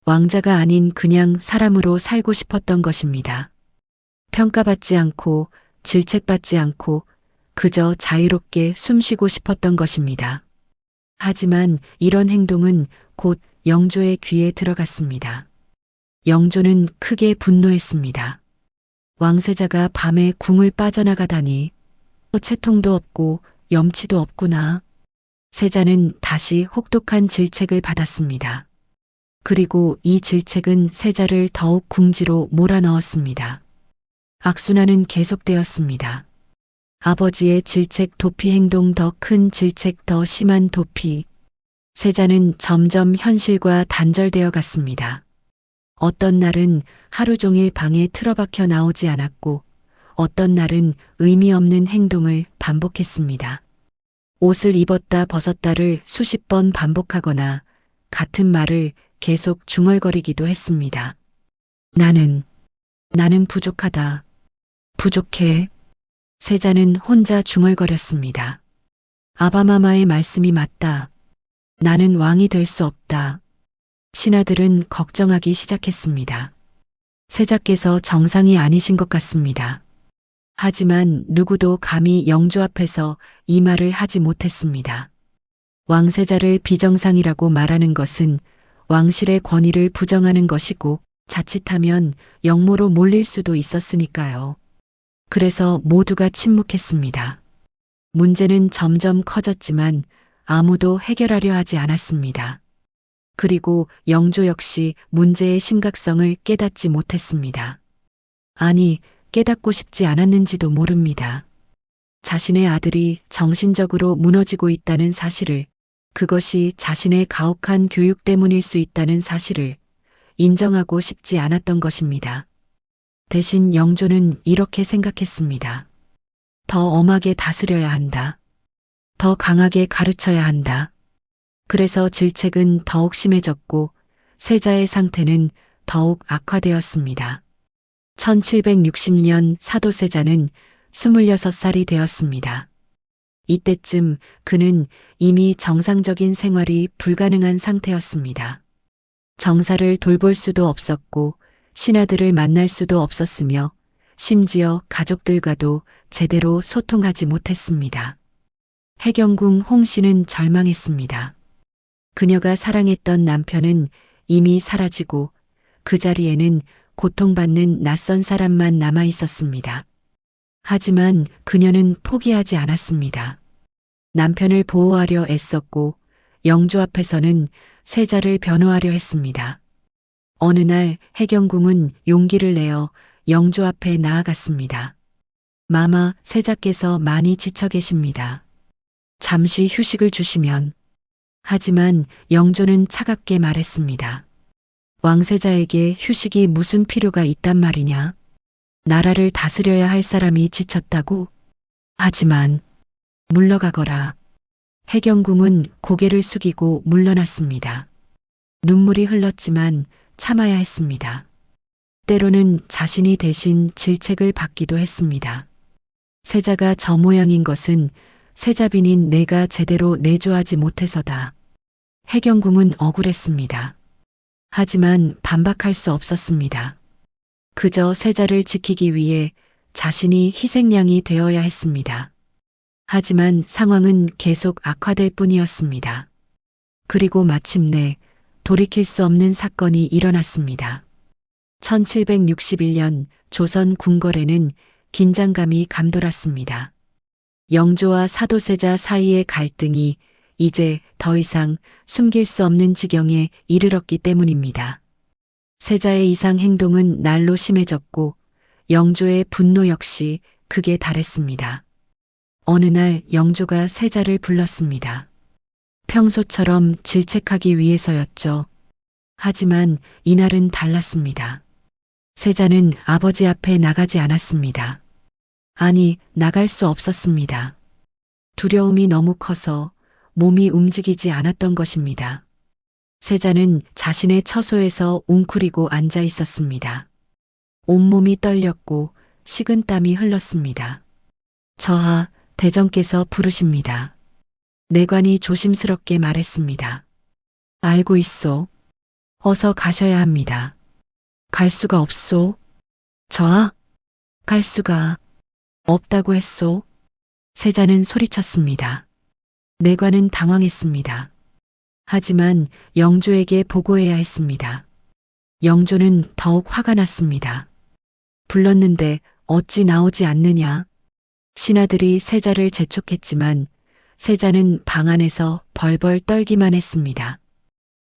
왕자가 아닌 그냥 사람으로 살고 싶었던 것입니다. 평가받지 않고 질책받지 않고 그저 자유롭게 숨쉬고 싶었던 것입니다. 하지만 이런 행동은 곧 영조의 귀에 들어갔습니다. 영조는 크게 분노했습니다. 왕세자가 밤에 궁을 빠져나가다니 채통도 없고 염치도 없구나. 세자는 다시 혹독한 질책을 받았습니다. 그리고 이 질책은 세자를 더욱 궁지로 몰아넣었습니다. 악순환은 계속되었습니다. 아버지의 질책 도피 행동 더 큰 질책 더 심한 도피. 세자는 점점 현실과 단절되어 갔습니다. 어떤 날은 하루 종일 방에 틀어박혀 나오지 않았고 어떤 날은 의미 없는 행동을 반복했습니다. 옷을 입었다 벗었다를 수십 번 반복하거나 같은 말을 계속 중얼거리기도 했습니다. 나는 부족하다. 부족해. 세자는 혼자 중얼거렸습니다. 아바마마의 말씀이 맞다. 나는 왕이 될 수 없다. 신하들은 걱정하기 시작했습니다. 세자께서 정상이 아니신 것 같습니다. 하지만 누구도 감히 영조 앞에서 이 말을 하지 못했습니다. 왕세자를 비정상이라고 말하는 것은 왕실의 권위를 부정하는 것이고 자칫하면 역모로 몰릴 수도 있었으니까요. 그래서 모두가 침묵했습니다. 문제는 점점 커졌지만 아무도 해결하려 하지 않았습니다. 그리고 영조 역시 문제의 심각성을 깨닫지 못했습니다. 아니, 깨닫고 싶지 않았는지도 모릅니다. 자신의 아들이 정신적으로 무너지고 있다는 사실을, 그것이 자신의 가혹한 교육 때문일 수 있다는 사실을 인정하고 싶지 않았던 것입니다. 대신 영조는 이렇게 생각했습니다. 더 엄하게 다스려야 한다. 더 강하게 가르쳐야 한다. 그래서 질책은 더욱 심해졌고 세자의 상태는 더욱 악화되었습니다. 1760년 사도세자는 26살이 되었습니다. 이때쯤 그는 이미 정상적인 생활이 불가능한 상태였습니다. 정사를 돌볼 수도 없었고 신하들을 만날 수도 없었으며 심지어 가족들과도 제대로 소통하지 못했습니다. 해경궁 홍씨는 절망했습니다. 그녀가 사랑했던 남편은 이미 사라지고 그 자리에는 고통받는 낯선 사람만 남아 있었습니다. 하지만 그녀는 포기하지 않았습니다. 남편을 보호하려 애썼고 영조 앞에서는 세자를 변호하려 했습니다. 어느 날 해경궁은 용기를 내어 영조 앞에 나아갔습니다. 마마, 세자께서 많이 지쳐 계십니다. 잠시 휴식을 주시면. 하지만 영조는 차갑게 말했습니다. 왕세자에게 휴식이 무슨 필요가 있단 말이냐? 나라를 다스려야 할 사람이 지쳤다고? 하지만 물러가거라. 해경궁은 고개를 숙이고 물러났습니다. 눈물이 흘렀지만 참아야 했습니다. 때로는 자신이 대신 질책을 받기도 했습니다. 세자가 저 모양인 것은 세자빈인 내가 제대로 내조하지 못해서다. 해경궁은 억울했습니다. 하지만 반박할 수 없었습니다. 그저 세자를 지키기 위해 자신이 희생양이 되어야 했습니다. 하지만 상황은 계속 악화될 뿐이었습니다. 그리고 마침내 돌이킬 수 없는 사건이 일어났습니다. 1761년 조선 궁궐에는 긴장감이 감돌았습니다. 영조와 사도세자 사이의 갈등이 이제 더 이상 숨길 수 없는 지경에 이르렀기 때문입니다. 세자의 이상 행동은 날로 심해졌고 영조의 분노 역시 극에 달했습니다. 어느 날 영조가 세자를 불렀습니다. 평소처럼 질책하기 위해서였죠. 하지만 이날은 달랐습니다. 세자는 아버지 앞에 나가지 않았습니다. 아니, 나갈 수 없었습니다. 두려움이 너무 커서 몸이 움직이지 않았던 것입니다. 세자는 자신의 처소에서 웅크리고 앉아 있었습니다. 온몸이 떨렸고 식은땀이 흘렀습니다. 저하, 대정께서 부르십니다. 내관이 조심스럽게 말했습니다. 알고 있소. 어서 가셔야 합니다. 갈 수가 없소. 저하? 갈 수가 없다고 했소. 세자는 소리쳤습니다. 내관은 당황했습니다. 하지만 영조에게 보고해야 했습니다. 영조는 더욱 화가 났습니다. 불렀는데 어찌 나오지 않느냐. 신하들이 세자를 재촉했지만 세자는 방 안에서 벌벌 떨기만 했습니다.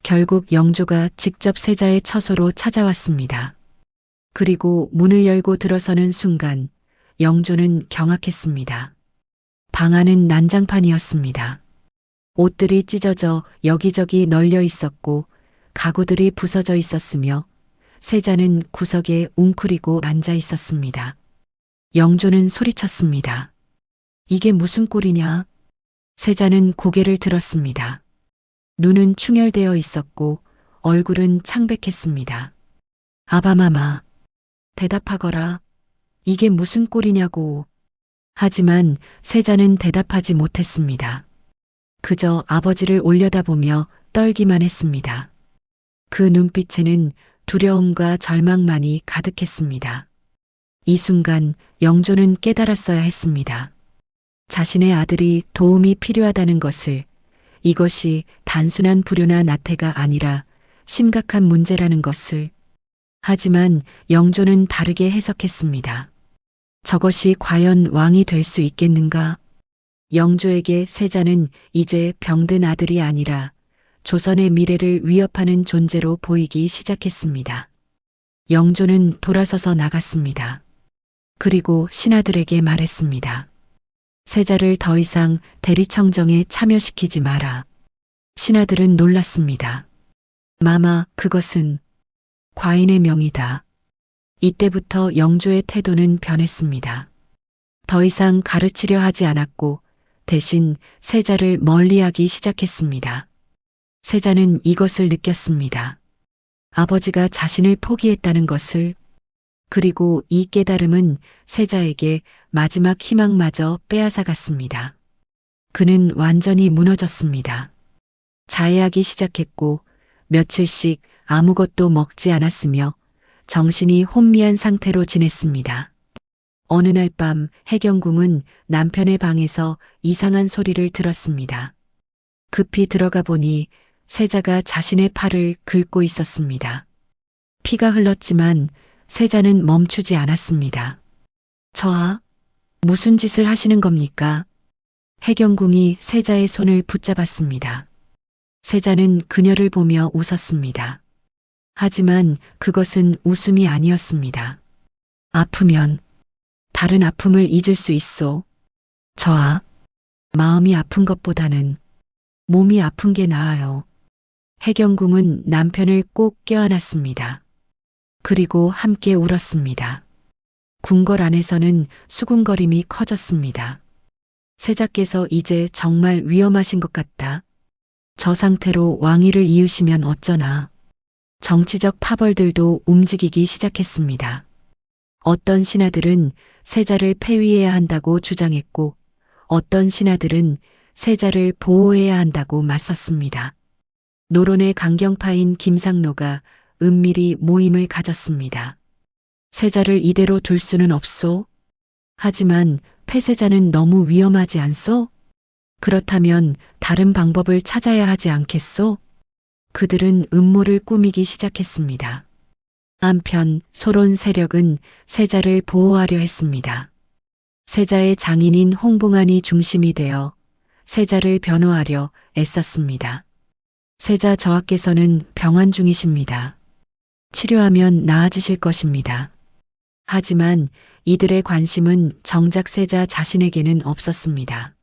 결국 영조가 직접 세자의 처소로 찾아왔습니다. 그리고 문을 열고 들어서는 순간 영조는 경악했습니다. 방 안은 난장판이었습니다. 옷들이 찢어져 여기저기 널려 있었고 가구들이 부서져 있었으며 세자는 구석에 웅크리고 앉아 있었습니다. 영조는 소리쳤습니다. 이게 무슨 꼴이냐? 세자는 고개를 들었습니다. 눈은 충혈되어 있었고 얼굴은 창백했습니다. 아바마마, 대답하거라. 이게 무슨 꼴이냐고. 하지만 세자는 대답하지 못했습니다. 그저 아버지를 올려다보며 떨기만 했습니다. 그 눈빛에는 두려움과 절망만이 가득했습니다. 이 순간 영조는 깨달았어야 했습니다. 자신의 아들이 도움이 필요하다는 것을, 이것이 단순한 불효나 나태가 아니라 심각한 문제라는 것을. 하지만 영조는 다르게 해석했습니다. 저것이 과연 왕이 될 수 있겠는가? 영조에게 세자는 이제 병든 아들이 아니라 조선의 미래를 위협하는 존재로 보이기 시작했습니다. 영조는 돌아서서 나갔습니다. 그리고 신하들에게 말했습니다. 세자를 더 이상 대리청정에 참여시키지 마라. 신하들은 놀랐습니다. 마마, 그것은 과인의 명이다. 이때부터 영조의 태도는 변했습니다. 더 이상 가르치려 하지 않았고 대신 세자를 멀리하기 시작했습니다. 세자는 이것을 느꼈습니다. 아버지가 자신을 포기했다는 것을. 그리고 이 깨달음은 세자에게 마지막 희망마저 빼앗아갔습니다. 그는 완전히 무너졌습니다. 자해하기 시작했고 며칠씩 아무것도 먹지 않았으며 정신이 혼미한 상태로 지냈습니다. 어느 날 밤 해경궁은 남편의 방에서 이상한 소리를 들었습니다. 급히 들어가 보니 세자가 자신의 팔을 긁고 있었습니다. 피가 흘렀지만 세자는 멈추지 않았습니다. 저하, 무슨 짓을 하시는 겁니까? 해경궁이 세자의 손을 붙잡았습니다. 세자는 그녀를 보며 웃었습니다. 하지만 그것은 웃음이 아니었습니다. 아프면 다른 아픔을 잊을 수 있소. 저하, 마음이 아픈 것보다는 몸이 아픈 게 나아요. 해경궁은 남편을 꼭 껴안았습니다. 그리고 함께 울었습니다. 궁궐 안에서는 수군거림이 커졌습니다. 세자께서 이제 정말 위험하신 것 같다. 저 상태로 왕위를 이으시면 어쩌나. 정치적 파벌들도 움직이기 시작했습니다. 어떤 신하들은 세자를 폐위해야 한다고 주장했고 어떤 신하들은 세자를 보호해야 한다고 맞섰습니다. 노론의 강경파인 김상로가 은밀히 모임을 가졌습니다. 세자를 이대로 둘 수는 없소. 하지만 폐세자는 너무 위험하지 않소? 그렇다면 다른 방법을 찾아야 하지 않겠소? 그들은 음모를 꾸미기 시작했습니다. 한편 소론 세력은 세자를 보호하려 했습니다. 세자의 장인인 홍봉안이 중심이 되어 세자를 변호하려 애썼습니다. 세자 저하께서는 병환 중이십니다. 치료하면 나아지실 것입니다. 하지만 이들의 관심은 정작 세자 자신에게는 없었습니다.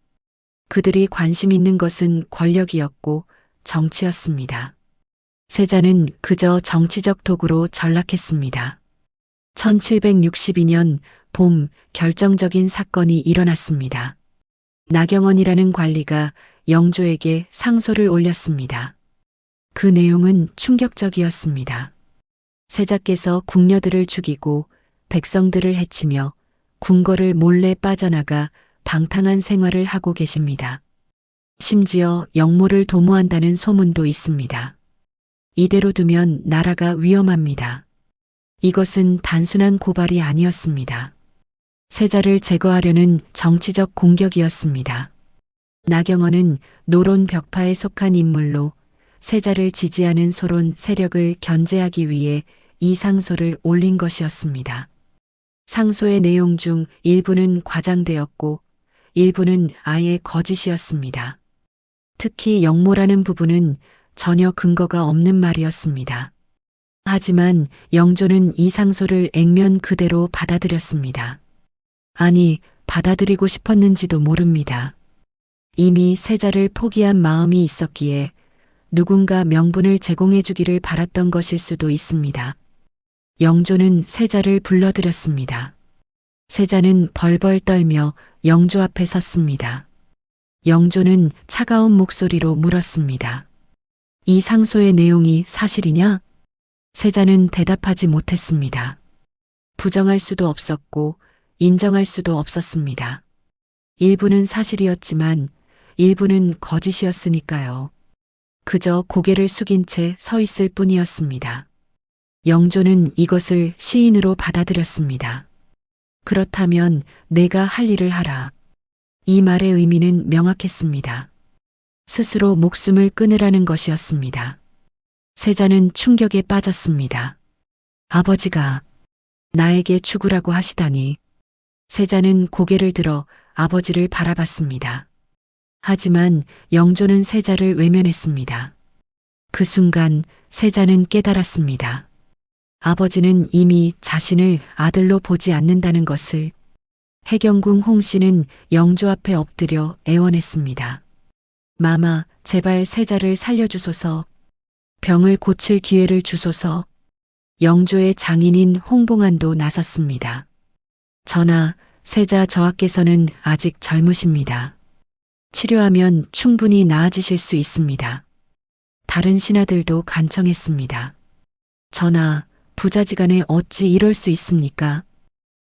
그들이 관심 있는 것은 권력이었고 정치였습니다. 세자는 그저 정치적 도구로 전락했습니다. 1762년 봄 결정적인 사건이 일어났습니다. 나경원이라는 관리가 영조에게 상소를 올렸습니다. 그 내용은 충격적이었습니다. 세자께서 궁녀들을 죽이고 백성들을 해치며 궁궐을 몰래 빠져나가 방탕한 생활을 하고 계십니다. 심지어 영모를 도모한다는 소문도 있습니다. 이대로 두면 나라가 위험합니다. 이것은 단순한 고발이 아니었습니다. 세자를 제거하려는 정치적 공격이었습니다. 나경원은 노론 벽파에 속한 인물로 세자를 지지하는 소론 세력을 견제하기 위해 이 상소를 올린 것이었습니다. 상소의 내용 중 일부는 과장되었고 일부는 아예 거짓이었습니다. 특히 영모라는 부분은 전혀 근거가 없는 말이었습니다. 하지만 영조는 이 상소를 액면 그대로 받아들였습니다. 아니, 받아들이고 싶었는지도 모릅니다. 이미 세자를 포기한 마음이 있었기에 누군가 명분을 제공해 주기를 바랐던 것일 수도 있습니다. 영조는 세자를 불러들였습니다. 세자는 벌벌 떨며 영조 앞에 섰습니다. 영조는 차가운 목소리로 물었습니다. 이 상소의 내용이 사실이냐? 세자는 대답하지 못했습니다. 부정할 수도 없었고 인정할 수도 없었습니다. 일부는 사실이었지만 일부는 거짓이었으니까요. 그저 고개를 숙인 채 서 있을 뿐이었습니다. 영조는 이것을 시인으로 받아들였습니다. 그렇다면 내가 할 일을 하라. 이 말의 의미는 명확했습니다. 스스로 목숨을 끊으라는 것이었습니다. 세자는 충격에 빠졌습니다. 아버지가 나에게 죽으라고 하시다니. 세자는 고개를 들어 아버지를 바라봤습니다. 하지만 영조는 세자를 외면했습니다. 그 순간 세자는 깨달았습니다. 아버지는 이미 자신을 아들로 보지 않는다는 것을. 해경궁 홍씨는 영조 앞에 엎드려 애원했습니다. 마마, 제발 세자를 살려주소서. 병을 고칠 기회를 주소서. 영조의 장인인 홍봉안도 나섰습니다. 전하, 세자 저하께서는 아직 젊으십니다. 치료하면 충분히 나아지실 수 있습니다. 다른 신하들도 간청했습니다. 전하, 부자지간에 어찌 이럴 수 있습니까?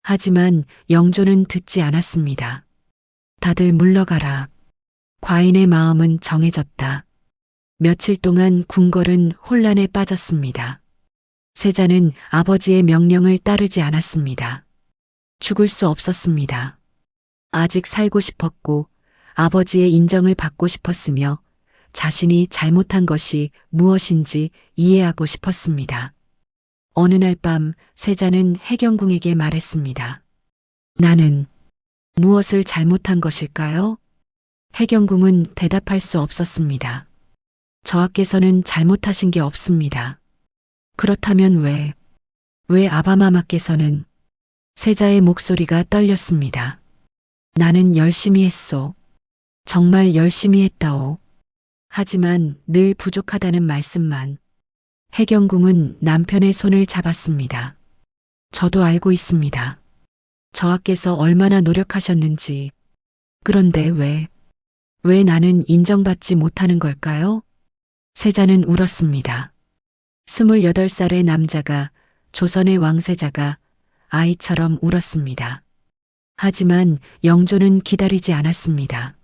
하지만 영조는 듣지 않았습니다. 다들 물러가라. 과인의 마음은 정해졌다. 며칠 동안 궁궐은 혼란에 빠졌습니다. 세자는 아버지의 명령을 따르지 않았습니다. 죽을 수 없었습니다. 아직 살고 싶었고 아버지의 인정을 받고 싶었으며 자신이 잘못한 것이 무엇인지 이해하고 싶었습니다. 어느 날 밤 세자는 해경궁에게 말했습니다. 나는 무엇을 잘못한 것일까요? 해경궁은 대답할 수 없었습니다. 저하께서는 잘못하신 게 없습니다. 그렇다면 왜 아바마마께서는? 세자의 목소리가 떨렸습니다. 나는 열심히 했소. 정말 열심히 했다오. 하지만 늘 부족하다는 말씀만. 해경궁은 남편의 손을 잡았습니다. 저도 알고 있습니다. 저하께서 얼마나 노력하셨는지. 그런데 왜 나는 인정받지 못하는 걸까요? 세자는 울었습니다. 28살의 남자가, 조선의 왕세자가 아이처럼 울었습니다. 하지만 영조는 기다리지 않았습니다.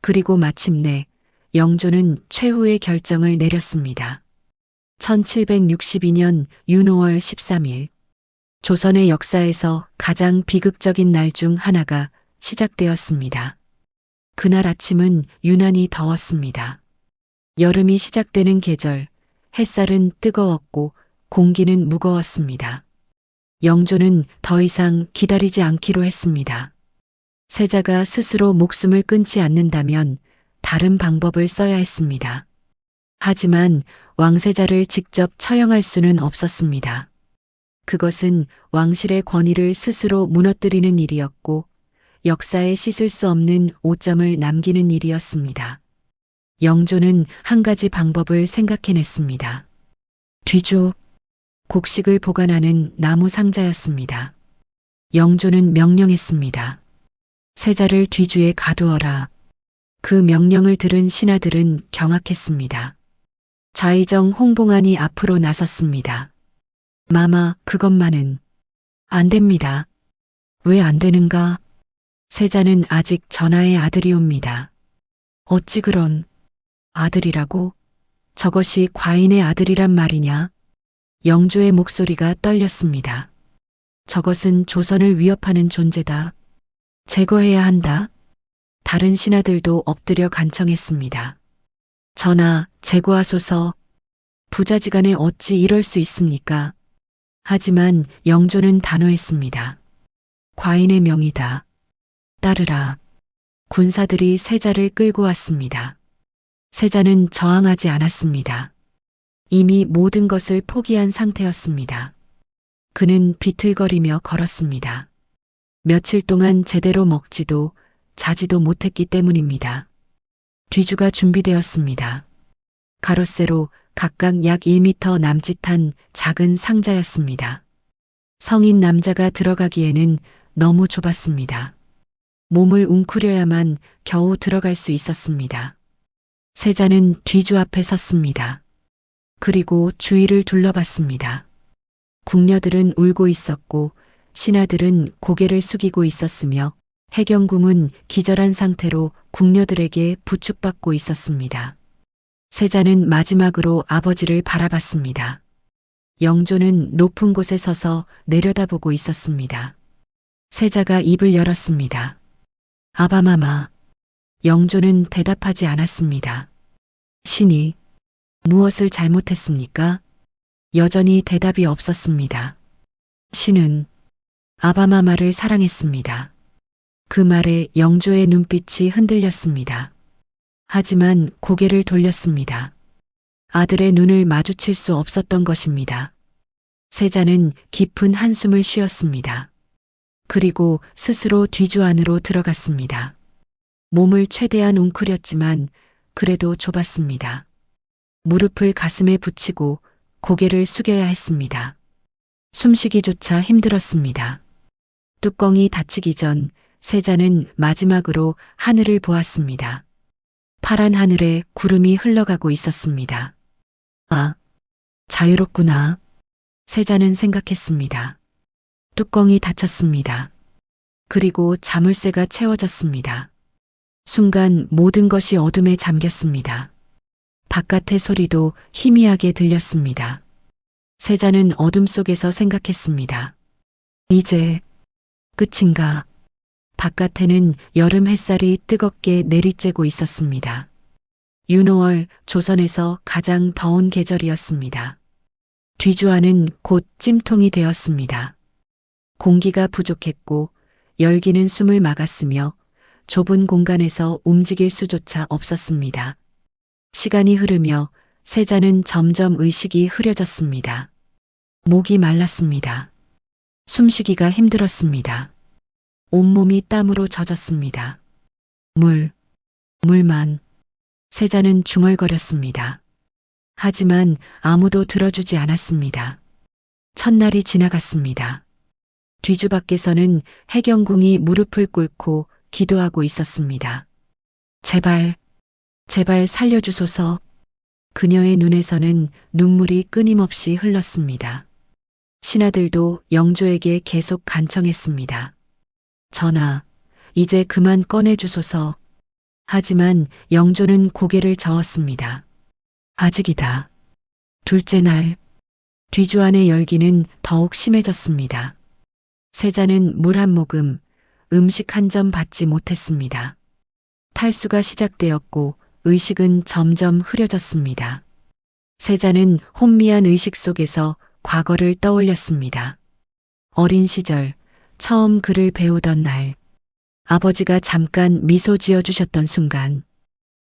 그리고 마침내 영조는 최후의 결정을 내렸습니다. 1762년 윤호월 13일, 조선의 역사에서 가장 비극적인 날 중 하나가 시작되었습니다. 그날 아침은 유난히 더웠습니다. 여름이 시작되는 계절, 햇살은 뜨거웠고 공기는 무거웠습니다. 영조는 더 이상 기다리지 않기로 했습니다. 세자가 스스로 목숨을 끊지 않는다면 다른 방법을 써야 했습니다. 하지만 왕세자를 직접 처형할 수는 없었습니다. 그것은 왕실의 권위를 스스로 무너뜨리는 일이었고 역사에 씻을 수 없는 오점을 남기는 일이었습니다. 영조는 한 가지 방법을 생각해냈습니다. 뒤조, 곡식을 보관하는 나무 상자였습니다. 영조는 명령했습니다. 세자를 뒤주에 가두어라. 그 명령을 들은 신하들은 경악했습니다. 좌의정 홍봉안이 앞으로 나섰습니다. 마마, 그것만은 안 됩니다. 왜 안 되는가? 세자는 아직 전하의 아들이옵니다. 어찌 그런 아들이라고? 저것이 과인의 아들이란 말이냐? 영조의 목소리가 떨렸습니다. 저것은 조선을 위협하는 존재다. 제거해야 한다. 다른 신하들도 엎드려 간청했습니다. 전하, 제고하소서. 부자지간에 어찌 이럴 수 있습니까? 하지만 영조는 단호했습니다. 과인의 명이다. 따르라. 군사들이 세자를 끌고 왔습니다. 세자는 저항하지 않았습니다. 이미 모든 것을 포기한 상태였습니다. 그는 비틀거리며 걸었습니다. 며칠 동안 제대로 먹지도 자지도 못했기 때문입니다. 뒤주가 준비되었습니다. 가로세로 각각 약 1미터 남짓한 작은 상자였습니다. 성인 남자가 들어가기에는 너무 좁았습니다. 몸을 웅크려야만 겨우 들어갈 수 있었습니다. 세자는 뒤주 앞에 섰습니다. 그리고 주위를 둘러봤습니다. 궁녀들은 울고 있었고 신하들은 고개를 숙이고 있었으며 해경궁은 기절한 상태로 궁녀들에게 부축받고 있었습니다. 세자는 마지막으로 아버지를 바라봤습니다. 영조는 높은 곳에 서서 내려다보고 있었습니다. 세자가 입을 열었습니다. 아바마마. 영조는 대답하지 않았습니다. 신이 무엇을 잘못했습니까? 여전히 대답이 없었습니다. 신은 아바마마를 사랑했습니다. 그 말에 영조의 눈빛이 흔들렸습니다. 하지만 고개를 돌렸습니다. 아들의 눈을 마주칠 수 없었던 것입니다. 세자는 깊은 한숨을 쉬었습니다. 그리고 스스로 뒤주 안으로 들어갔습니다. 몸을 최대한 웅크렸지만 그래도 좁았습니다. 무릎을 가슴에 붙이고 고개를 숙여야 했습니다. 숨쉬기조차 힘들었습니다. 뚜껑이 닫히기 전 세자는 마지막으로 하늘을 보았습니다. 파란 하늘에 구름이 흘러가고 있었습니다. 아, 자유롭구나. 세자는 생각했습니다. 뚜껑이 닫혔습니다. 그리고 자물쇠가 채워졌습니다. 순간 모든 것이 어둠에 잠겼습니다. 바깥의 소리도 희미하게 들렸습니다. 세자는 어둠 속에서 생각했습니다. 이제 끝인가? 바깥에는 여름 햇살이 뜨겁게 내리쬐고 있었습니다. 윤오월 조선에서 가장 더운 계절이었습니다. 뒤주안은 곧 찜통이 되었습니다. 공기가 부족했고 열기는 숨을 막았으며 좁은 공간에서 움직일 수조차 없었습니다. 시간이 흐르며 세자는 점점 의식이 흐려졌습니다. 목이 말랐습니다. 숨쉬기가 힘들었습니다. 온몸이 땀으로 젖었습니다. 물만. 세자는 중얼거렸습니다. 하지만 아무도 들어주지 않았습니다. 첫날이 지나갔습니다. 뒤주 밖에서는 해경궁이 무릎을 꿇고 기도하고 있었습니다. 제발 살려주소서. 그녀의 눈에서는 눈물이 끊임없이 흘렀습니다. 신하들도 영조에게 계속 간청했습니다. 전하, 이제 그만 꺼내주소서. 하지만 영조는 고개를 저었습니다. 아직이다. 둘째 날, 뒤주 안의 열기는 더욱 심해졌습니다. 세자는 물 한 모금, 음식 한 점 받지 못했습니다. 탈수가 시작되었고 의식은 점점 흐려졌습니다. 세자는 혼미한 의식 속에서 과거를 떠올렸습니다. 어린 시절, 처음 글을 배우던 날, 아버지가 잠깐 미소 지어주셨던 순간,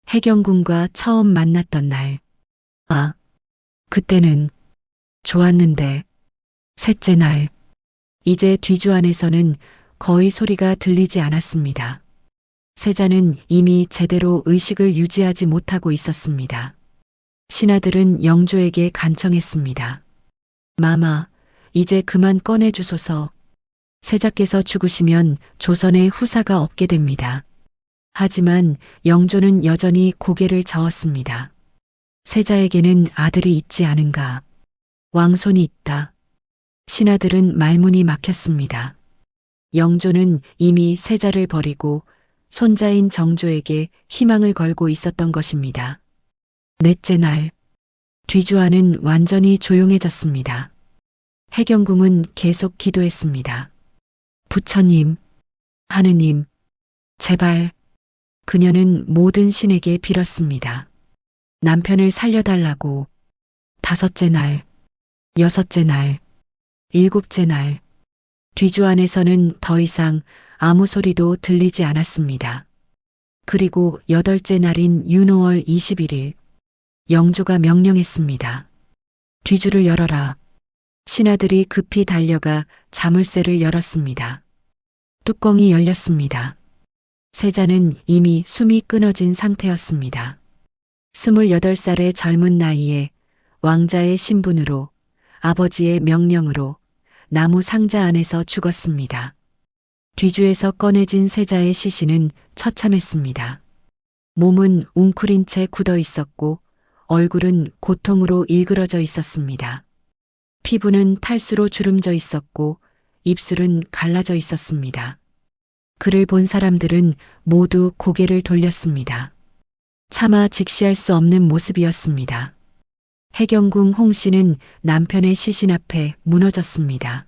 해경궁과 처음 만났던 날, 그때는 좋았는데, 셋째 날, 이제 뒤주 안에서는 거의 소리가 들리지 않았습니다. 세자는 이미 제대로 의식을 유지하지 못하고 있었습니다. 신하들은 영조에게 간청했습니다. 마마, 이제 그만 꺼내주소서. 세자께서 죽으시면 조선의 후사가 없게 됩니다. 하지만 영조는 여전히 고개를 저었습니다. 세자에게는 아들이 있지 않은가? 왕손이 있다. 신하들은 말문이 막혔습니다. 영조는 이미 세자를 버리고 손자인 정조에게 희망을 걸고 있었던 것입니다. 넷째 날, 뒤주안은 완전히 조용해졌습니다. 해경궁은 계속 기도했습니다. 부처님, 하느님, 제발. 그녀는 모든 신에게 빌었습니다. 남편을 살려달라고. 다섯째 날, 여섯째 날, 일곱째 날, 뒤주 안에서는 더 이상 아무 소리도 들리지 않았습니다. 그리고 여덟째 날인 윤오월 21일, 영조가 명령했습니다. 뒤주를 열어라. 신하들이 급히 달려가 자물쇠를 열었습니다. 뚜껑이 열렸습니다. 세자는 이미 숨이 끊어진 상태였습니다. 28살의 젊은 나이에 왕자의 신분으로 아버지의 명령으로 나무 상자 안에서 죽었습니다. 뒤주에서 꺼내진 세자의 시신은 처참했습니다. 몸은 웅크린 채 굳어 있었고 얼굴은 고통으로 일그러져 있었습니다. 피부는 탈수로 주름져 있었고 입술은 갈라져 있었습니다. 그를 본 사람들은 모두 고개를 돌렸습니다. 차마 직시할 수 없는 모습이었습니다. 해경궁 홍씨는 남편의 시신 앞에 무너졌습니다.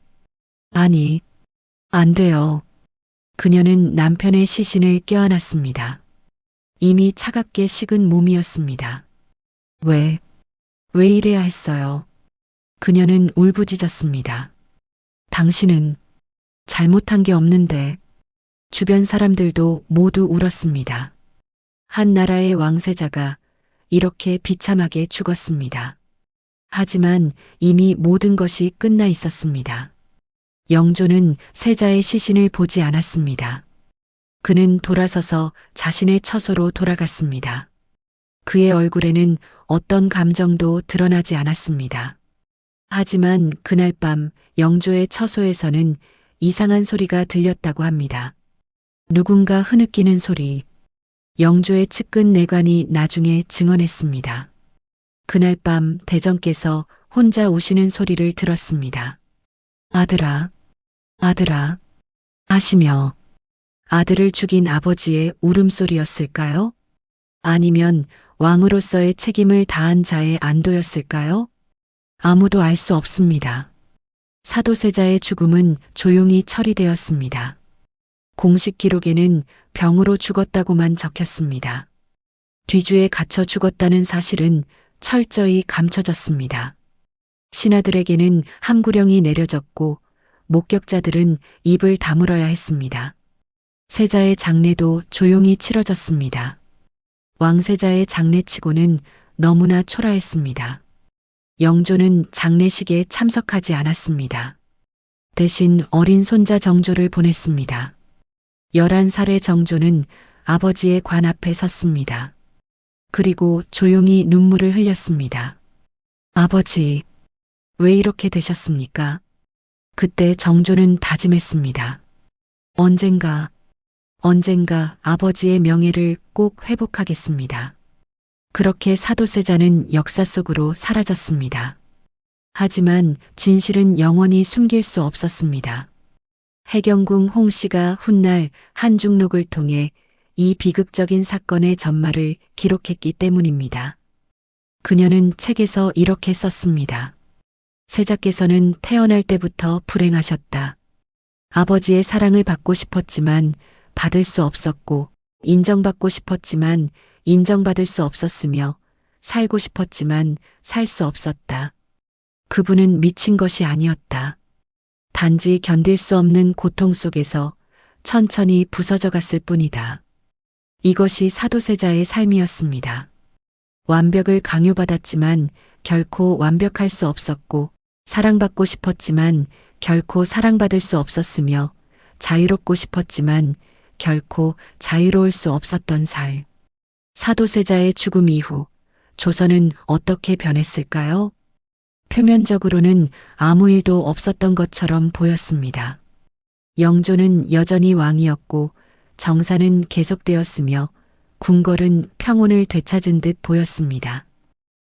아니, 안 돼요. 그녀는 남편의 시신을 껴안았습니다. 이미 차갑게 식은 몸이었습니다. 왜 이래야 했어요? 그녀는 울부짖었습니다. 당신은 잘못한 게 없는데. 주변 사람들도 모두 울었습니다. 한 나라의 왕세자가 이렇게 비참하게 죽었습니다. 하지만 이미 모든 것이 끝나 있었습니다. 영조는 세자의 시신을 보지 않았습니다. 그는 돌아서서 자신의 처소로 돌아갔습니다. 그의 얼굴에는 어떤 감정도 드러나지 않았습니다. 하지만 그날 밤 영조의 처소에서는 이상한 소리가 들렸다고 합니다. 누군가 흐느끼는 소리. 영조의 측근 내관이 나중에 증언했습니다. 그날 밤 대정께서 혼자 우시는 소리를 들었습니다. 아들아, 아들아, 하시며 아들을 죽인 아버지의 울음소리였을까요? 아니면 왕으로서의 책임을 다한 자의 안도였을까요? 아무도 알 수 없습니다. 사도세자의 죽음은 조용히 처리되었습니다. 공식 기록에는 병으로 죽었다고만 적혔습니다. 뒤주에 갇혀 죽었다는 사실은 철저히 감춰졌습니다. 신하들에게는 함구령이 내려졌고 목격자들은 입을 다물어야 했습니다. 세자의 장례도 조용히 치러졌습니다. 왕세자의 장례치고는 너무나 초라했습니다. 영조는 장례식에 참석하지 않았습니다. 대신 어린 손자 정조를 보냈습니다. 11살의 정조는 아버지의 관 앞에 섰습니다. 그리고 조용히 눈물을 흘렸습니다. 아버지, 왜 이렇게 되셨습니까? 그때 정조는 다짐했습니다. 언젠가 아버지의 명예를 꼭 회복하겠습니다. 그렇게 사도세자는 역사 속으로 사라졌습니다. 하지만 진실은 영원히 숨길 수 없었습니다. 해경궁 홍씨가 훗날 한중록을 통해 이 비극적인 사건의 전말을 기록했기 때문입니다. 그녀는 책에서 이렇게 썼습니다. 세자께서는 태어날 때부터 불행하셨다. 아버지의 사랑을 받고 싶었지만 받을 수 없었고, 인정받고 싶었지만 인정받을 수 없었으며, 살고 싶었지만 살 수 없었다. 그분은 미친 것이 아니었다. 단지 견딜 수 없는 고통 속에서 천천히 부서져 갔을 뿐이다. 이것이 사도세자의 삶이었습니다. 완벽을 강요받았지만 결코 완벽할 수 없었고, 사랑받고 싶었지만 결코 사랑받을 수 없었으며, 자유롭고 싶었지만 결코 자유로울 수 없었던 살. 사도세자의 죽음 이후 조선은 어떻게 변했을까요? 표면적으로는 아무 일도 없었던 것처럼 보였습니다. 영조는 여전히 왕이었고 정사는 계속되었으며 궁궐은 평온을 되찾은 듯 보였습니다.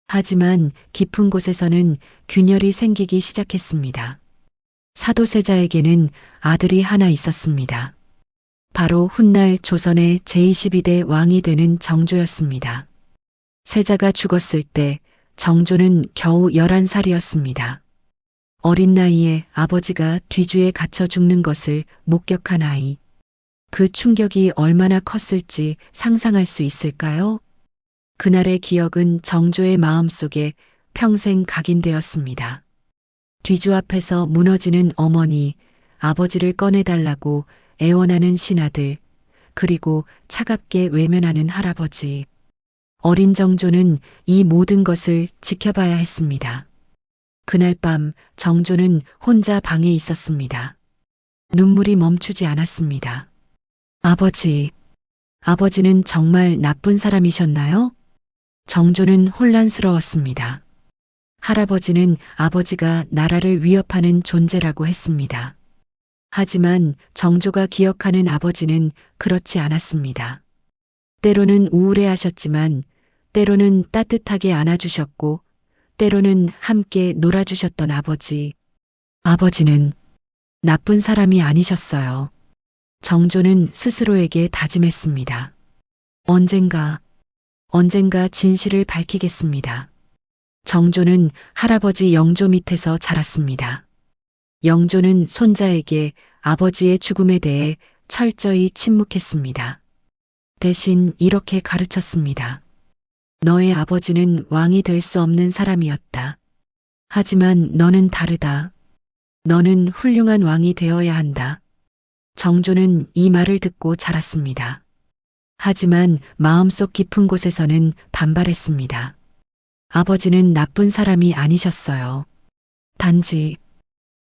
하지만 깊은 곳에서는 균열이 생기기 시작했습니다. 사도세자에게는 아들이 하나 있었습니다. 바로 훗날 조선의 제22대 왕이 되는 정조였습니다. 세자가 죽었을 때 정조는 겨우 11살이었습니다. 어린 나이에 아버지가 뒤주에 갇혀 죽는 것을 목격한 아이. 그 충격이 얼마나 컸을지 상상할 수 있을까요? 그날의 기억은 정조의 마음속에 평생 각인되었습니다. 뒤주 앞에서 무너지는 어머니, 아버지를 꺼내달라고 애원하는 신하들, 그리고 차갑게 외면하는 할아버지. 어린 정조는 이 모든 것을 지켜봐야 했습니다. 그날 밤 정조는 혼자 방에 있었습니다. 눈물이 멈추지 않았습니다. 아버지, 아버지는 정말 나쁜 사람이셨나요? 정조는 혼란스러웠습니다. 할아버지는 아버지가 나라를 위협하는 존재라고 했습니다. 하지만 정조가 기억하는 아버지는 그렇지 않았습니다. 때로는 우울해하셨지만 때로는 따뜻하게 안아주셨고 때로는 함께 놀아주셨던 아버지. 아버지는 나쁜 사람이 아니셨어요. 정조는 스스로에게 다짐했습니다. 언젠가 진실을 밝히겠습니다. 정조는 할아버지 영조 밑에서 자랐습니다. 영조는 손자에게 아버지의 죽음에 대해 철저히 침묵했습니다. 대신 이렇게 가르쳤습니다. 너의 아버지는 왕이 될 수 없는 사람이었다. 하지만 너는 다르다. 너는 훌륭한 왕이 되어야 한다. 정조는 이 말을 듣고 자랐습니다. 하지만 마음속 깊은 곳에서는 반발했습니다. 아버지는 나쁜 사람이 아니셨어요. 단지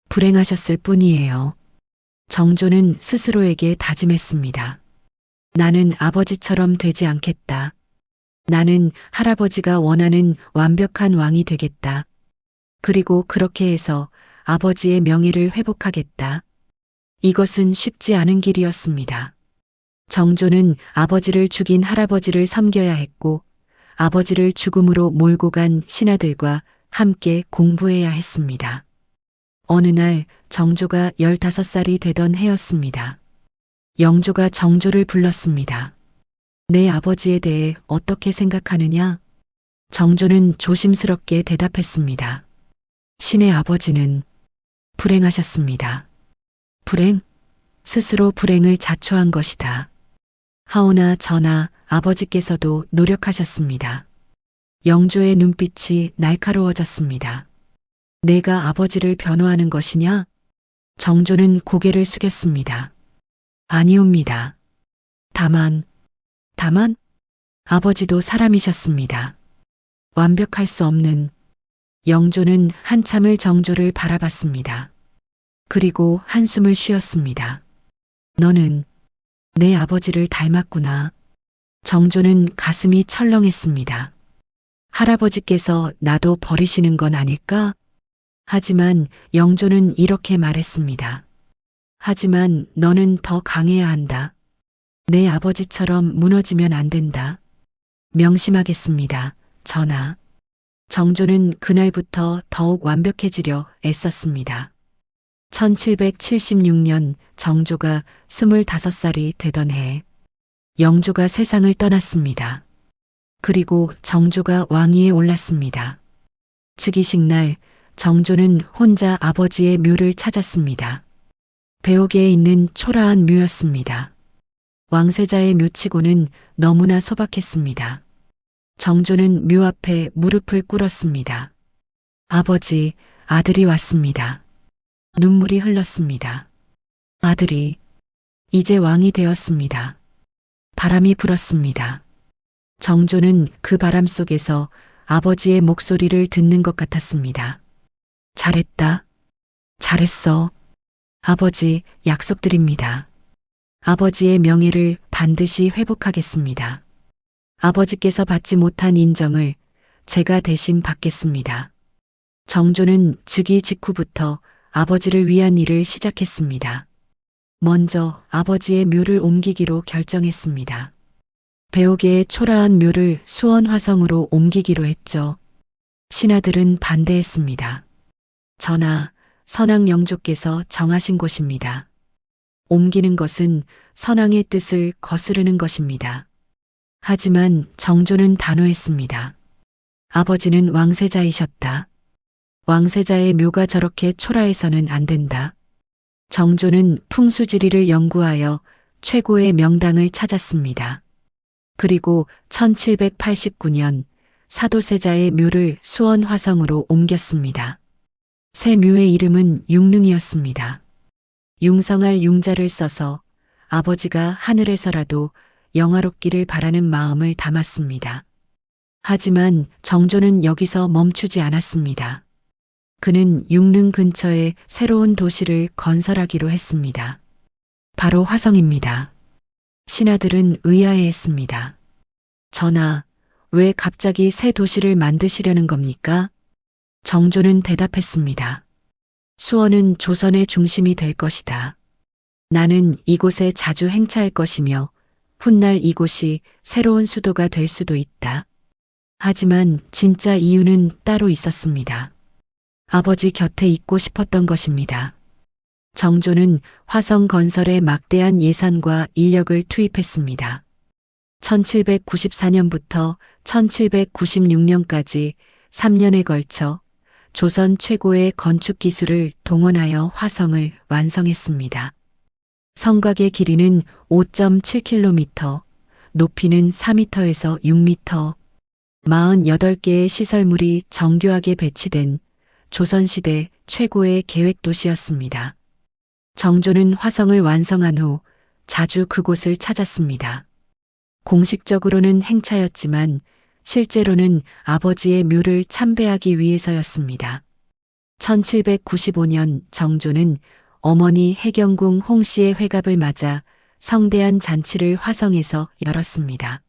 불행하셨을 뿐이에요. 정조는 스스로에게 다짐했습니다. 나는 아버지처럼 되지 않겠다. 나는 할아버지가 원하는 완벽한 왕이 되겠다. 그리고 그렇게 해서 아버지의 명예를 회복하겠다. 이것은 쉽지 않은 길이었습니다. 정조는 아버지를 죽인 할아버지를 섬겨야 했고 아버지를 죽음으로 몰고 간 신하들과 함께 공부해야 했습니다. 어느 날 정조가 15살이 되던 해였습니다. 영조가 정조를 불렀습니다. 내 아버지에 대해 어떻게 생각하느냐? 정조는 조심스럽게 대답했습니다. 신의 아버지는 불행하셨습니다. 불행? 스스로 불행을 자초한 것이다. 하오나 저나 아버지께서도 노력하셨습니다. 영조의 눈빛이 날카로워졌습니다. 내가 아버지를 변호하는 것이냐? 정조는 고개를 숙였습니다. 아니옵니다. 다만 아버지도 사람이셨습니다. 완벽할 수 없는. 영조는 한참을 정조를 바라봤습니다. 그리고 한숨을 쉬었습니다. 너는 내 아버지를 닮았구나. 정조는 가슴이 철렁했습니다. 할아버지께서 나도 버리시는 건 아닐까? 하지만 영조는 이렇게 말했습니다. 하지만 너는 더 강해야 한다. 내 아버지처럼 무너지면 안 된다. 명심하겠습니다. 전하. 정조는 그날부터 더욱 완벽해지려 애썼습니다. 1776년 정조가 25살이 되던 해, 영조가 세상을 떠났습니다. 그리고 정조가 왕위에 올랐습니다. 즉위식 날 정조는 혼자 아버지의 묘를 찾았습니다. 배옥에 있는 초라한 묘였습니다. 왕세자의 묘치고는 너무나 소박했습니다. 정조는 묘 앞에 무릎을 꿇었습니다. 아버지, 아들이 왔습니다. 눈물이 흘렀습니다. 아들이 이제 왕이 되었습니다. 바람이 불었습니다. 정조는 그 바람 속에서 아버지의 목소리를 듣는 것 같았습니다. 잘했다. 잘했어. 아버지, 약속드립니다. 아버지의 명예를 반드시 회복하겠습니다. 아버지께서 받지 못한 인정을 제가 대신 받겠습니다. 정조는 즉위 직후부터 아버지를 위한 일을 시작했습니다. 먼저 아버지의 묘를 옮기기로 결정했습니다. 배옥의 초라한 묘를 수원화성으로 옮기기로 했죠. 신하들은 반대했습니다. 전하, 선왕 영조께서 정하신 곳입니다. 옮기는 것은 선왕의 뜻을 거스르는 것입니다. 하지만 정조는 단호했습니다. 아버지는 왕세자이셨다. 왕세자의 묘가 저렇게 초라해서는 안 된다. 정조는 풍수지리를 연구하여 최고의 명당을 찾았습니다. 그리고 1789년 사도세자의 묘를 수원 화성으로 옮겼습니다. 새 묘의 이름은 융릉이었습니다. 융성할 융자를 써서 아버지가 하늘에서라도 영화롭기를 바라는 마음을 담았습니다. 하지만 정조는 여기서 멈추지 않았습니다. 그는 융릉 근처에 새로운 도시를 건설하기로 했습니다. 바로 화성입니다. 신하들은 의아해했습니다. 전하, 왜 갑자기 새 도시를 만드시려는 겁니까? 정조는 대답했습니다. 수원은 조선의 중심이 될 것이다. 나는 이곳에 자주 행차할 것이며 훗날 이곳이 새로운 수도가 될 수도 있다. 하지만 진짜 이유는 따로 있었습니다. 아버지 곁에 있고 싶었던 것입니다. 정조는 화성 건설에 막대한 예산과 인력을 투입했습니다. 1794년부터 1796년까지 3년에 걸쳐 조선 최고의 건축 기술을 동원하여 화성을 완성했습니다. 성곽의 길이는 5.7km, 높이는 4m에서 6m, 48개의 시설물이 정교하게 배치된 조선시대 최고의 계획도시였습니다. 정조는 화성을 완성한 후 자주 그곳을 찾았습니다. 공식적으로는 행차였지만 실제로는 아버지의 묘를 참배하기 위해서였습니다. 1795년 정조는 어머니 해경궁 홍씨의 회갑을 맞아 성대한 잔치를 화성에서 열었습니다.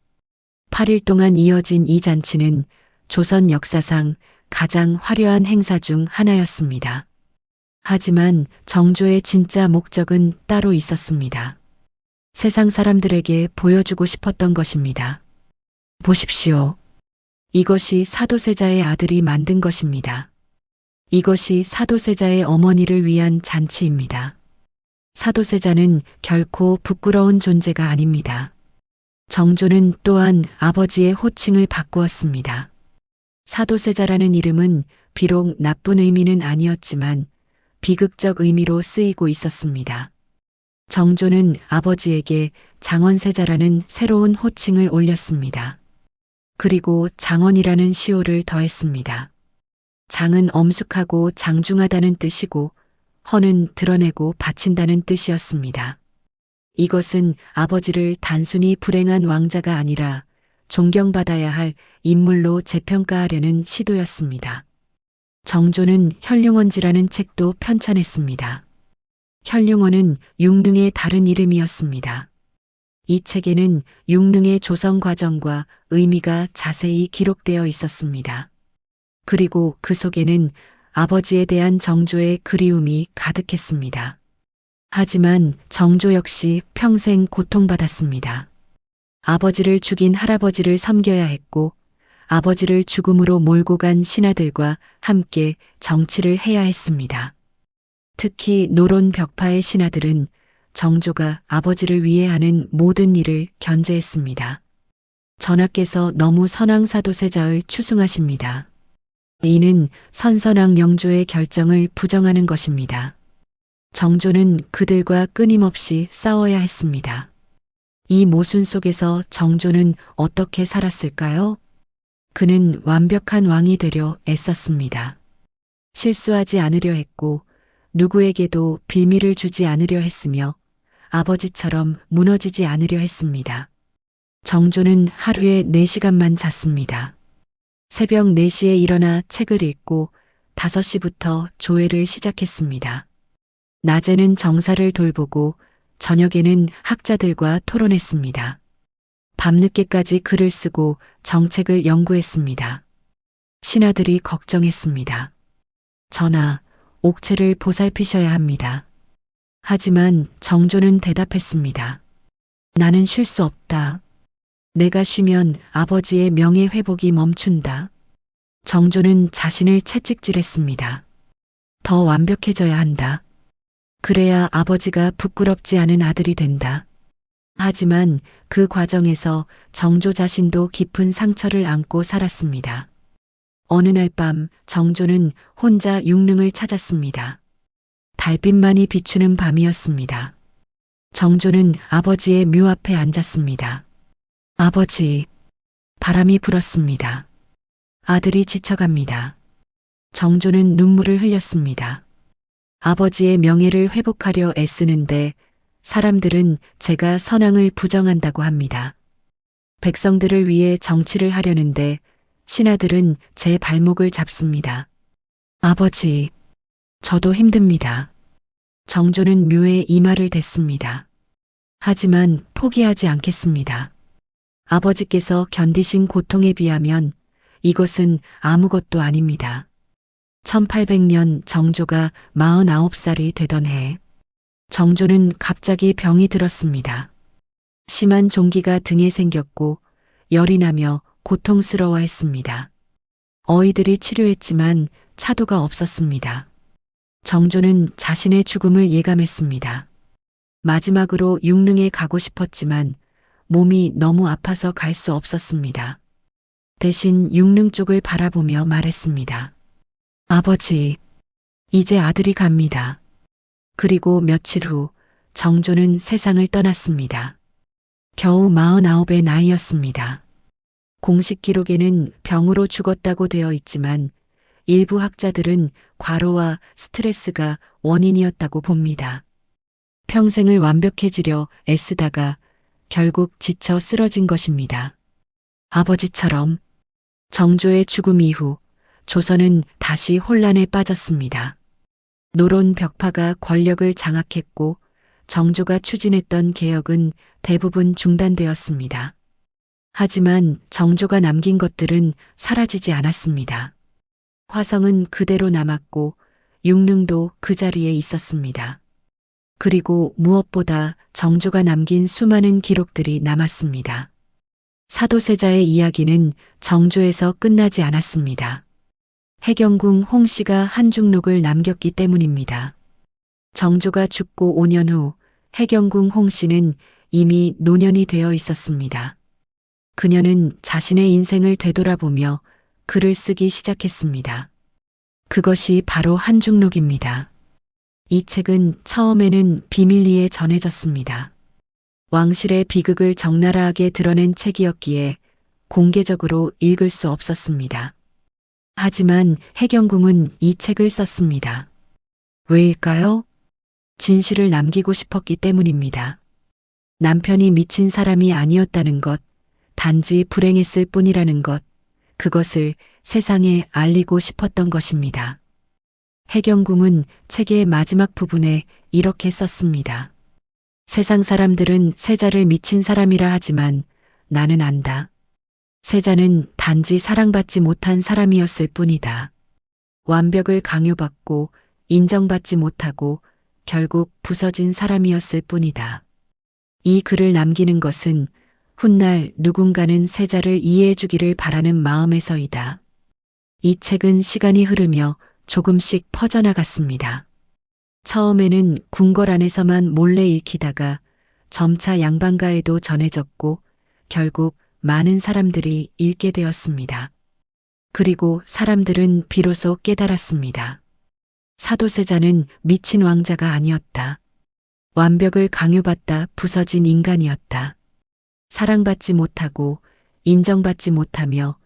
8일 동안 이어진 이 잔치는 조선 역사상 가장 화려한 행사 중 하나였습니다. 하지만 정조의 진짜 목적은 따로 있었습니다. 세상 사람들에게 보여주고 싶었던 것입니다. 보십시오. 이것이 사도세자의 아들이 만든 것입니다. 이것이 사도세자의 어머니를 위한 잔치입니다. 사도세자는 결코 부끄러운 존재가 아닙니다. 정조는 또한 아버지의 호칭을 바꾸었습니다. 사도세자라는 이름은 비록 나쁜 의미는 아니었지만 비극적 의미로 쓰이고 있었습니다. 정조는 아버지에게 장원세자라는 새로운 호칭을 올렸습니다. 그리고 장원이라는 시호를 더했습니다. 장은 엄숙하고 장중하다는 뜻이고 헌은 드러내고 바친다는 뜻이었습니다. 이것은 아버지를 단순히 불행한 왕자가 아니라 존경받아야 할 인물로 재평가하려는 시도였습니다. 정조는 현룡원지라는 책도 편찬했습니다. 현룡원은 융릉의 다른 이름이었습니다. 이 책에는 융릉의 조성 과정과 의미가 자세히 기록되어 있었습니다. 그리고 그 속에는 아버지에 대한 정조의 그리움이 가득했습니다. 하지만 정조 역시 평생 고통받았습니다. 아버지를 죽인 할아버지를 섬겨야 했고 아버지를 죽음으로 몰고 간 신하들과 함께 정치를 해야 했습니다. 특히 노론 벽파의 신하들은 정조가 아버지를 위해 하는 모든 일을 견제했습니다. 전하께서 너무 선왕사도세자를 추승하십니다. 이는 선선왕 영조의 결정을 부정하는 것입니다. 정조는 그들과 끊임없이 싸워야 했습니다. 이 모순 속에서 정조는 어떻게 살았을까요? 그는 완벽한 왕이 되려 애썼습니다. 실수하지 않으려 했고 누구에게도 빌미를 주지 않으려 했으며 아버지처럼 무너지지 않으려 했습니다. 정조는 하루에 4시간만 잤습니다. 새벽 4시에 일어나 책을 읽고 5시부터 조회를 시작했습니다. 낮에는 정사를 돌보고 저녁에는 학자들과 토론했습니다. 밤늦게까지 글을 쓰고 정책을 연구했습니다. 신하들이 걱정했습니다. 전하, 옥체를 보살피셔야 합니다. 하지만 정조는 대답했습니다. 나는 쉴 수 없다. 내가 쉬면 아버지의 명예 회복이 멈춘다. 정조는 자신을 채찍질했습니다. 더 완벽해져야 한다. 그래야 아버지가 부끄럽지 않은 아들이 된다. 하지만 그 과정에서 정조 자신도 깊은 상처를 안고 살았습니다. 어느 날 밤 정조는 혼자 융릉을 찾았습니다. 달빛만이 비추는 밤이었습니다. 정조는 아버지의 묘 앞에 앉았습니다. 아버지, 바람이 불었습니다. 아들이 지쳐갑니다. 정조는 눈물을 흘렸습니다. 아버지의 명예를 회복하려 애쓰는데 사람들은 제가 선왕을 부정한다고 합니다. 백성들을 위해 정치를 하려는데 신하들은 제 발목을 잡습니다. 아버지, 저도 힘듭니다. 정조는 묘에 이마를 댔습니다. 하지만 포기하지 않겠습니다. 아버지께서 견디신 고통에 비하면 이것은 아무것도 아닙니다. 1800년 정조가 49살이 되던 해, 정조는 갑자기 병이 들었습니다. 심한 종기가 등에 생겼고 열이 나며 고통스러워했습니다. 어이들이 치료했지만 차도가 없었습니다. 정조는 자신의 죽음을 예감했습니다. 마지막으로 육릉에 가고 싶었지만 몸이 너무 아파서 갈 수 없었습니다. 대신 육릉 쪽을 바라보며 말했습니다. 아버지, 이제 아들이 갑니다. 그리고 며칠 후 정조는 세상을 떠났습니다. 겨우 49의 나이였습니다. 공식 기록에는 병으로 죽었다고 되어 있지만 일부 학자들은 과로와 스트레스가 원인이었다고 봅니다. 평생을 완벽해지려 애쓰다가 결국 지쳐 쓰러진 것입니다. 아버지처럼 정조의 죽음 이후 조선은 다시 혼란에 빠졌습니다. 노론 벽파가 권력을 장악했고 정조가 추진했던 개혁은 대부분 중단되었습니다. 하지만 정조가 남긴 것들은 사라지지 않았습니다. 화성은 그대로 남았고 육릉도 그 자리에 있었습니다. 그리고 무엇보다 정조가 남긴 수많은 기록들이 남았습니다. 사도세자의 이야기는 정조에서 끝나지 않았습니다. 해경궁 홍씨가 한중록을 남겼기 때문입니다. 정조가 죽고 5년 후 해경궁 홍씨는 이미 노년이 되어 있었습니다. 그녀는 자신의 인생을 되돌아보며 글을 쓰기 시작했습니다. 그것이 바로 한중록입니다. 이 책은 처음에는 비밀리에 전해졌습니다. 왕실의 비극을 적나라하게 드러낸 책이었기에 공개적으로 읽을 수 없었습니다. 하지만 해경궁은 이 책을 썼습니다. 왜일까요? 진실을 남기고 싶었기 때문입니다. 남편이 미친 사람이 아니었다는 것, 단지 불행했을 뿐이라는 것, 그것을 세상에 알리고 싶었던 것입니다. 해경궁은 책의 마지막 부분에 이렇게 썼습니다. 세상 사람들은 세자를 미친 사람이라 하지만 나는 안다. 세자는 단지 사랑받지 못한 사람이었을 뿐이다. 완벽을 강요받고 인정받지 못하고 결국 부서진 사람이었을 뿐이다. 이 글을 남기는 것은 훗날 누군가는 세자를 이해해 주기를 바라는 마음에서이다. 이 책은 시간이 흐르며 조금씩 퍼져나갔습니다. 처음에는 궁궐 안에서만 몰래 읽히다가 점차 양반가에도 전해졌고 결국 많은 사람들이 읽게 되었습니다. 그리고 사람들은 비로소 깨달았습니다. 사도세자는 미친 왕자가 아니었다. 완벽을 강요받다 부서진 인간이었다. 사랑받지 못하고 인정받지 못하며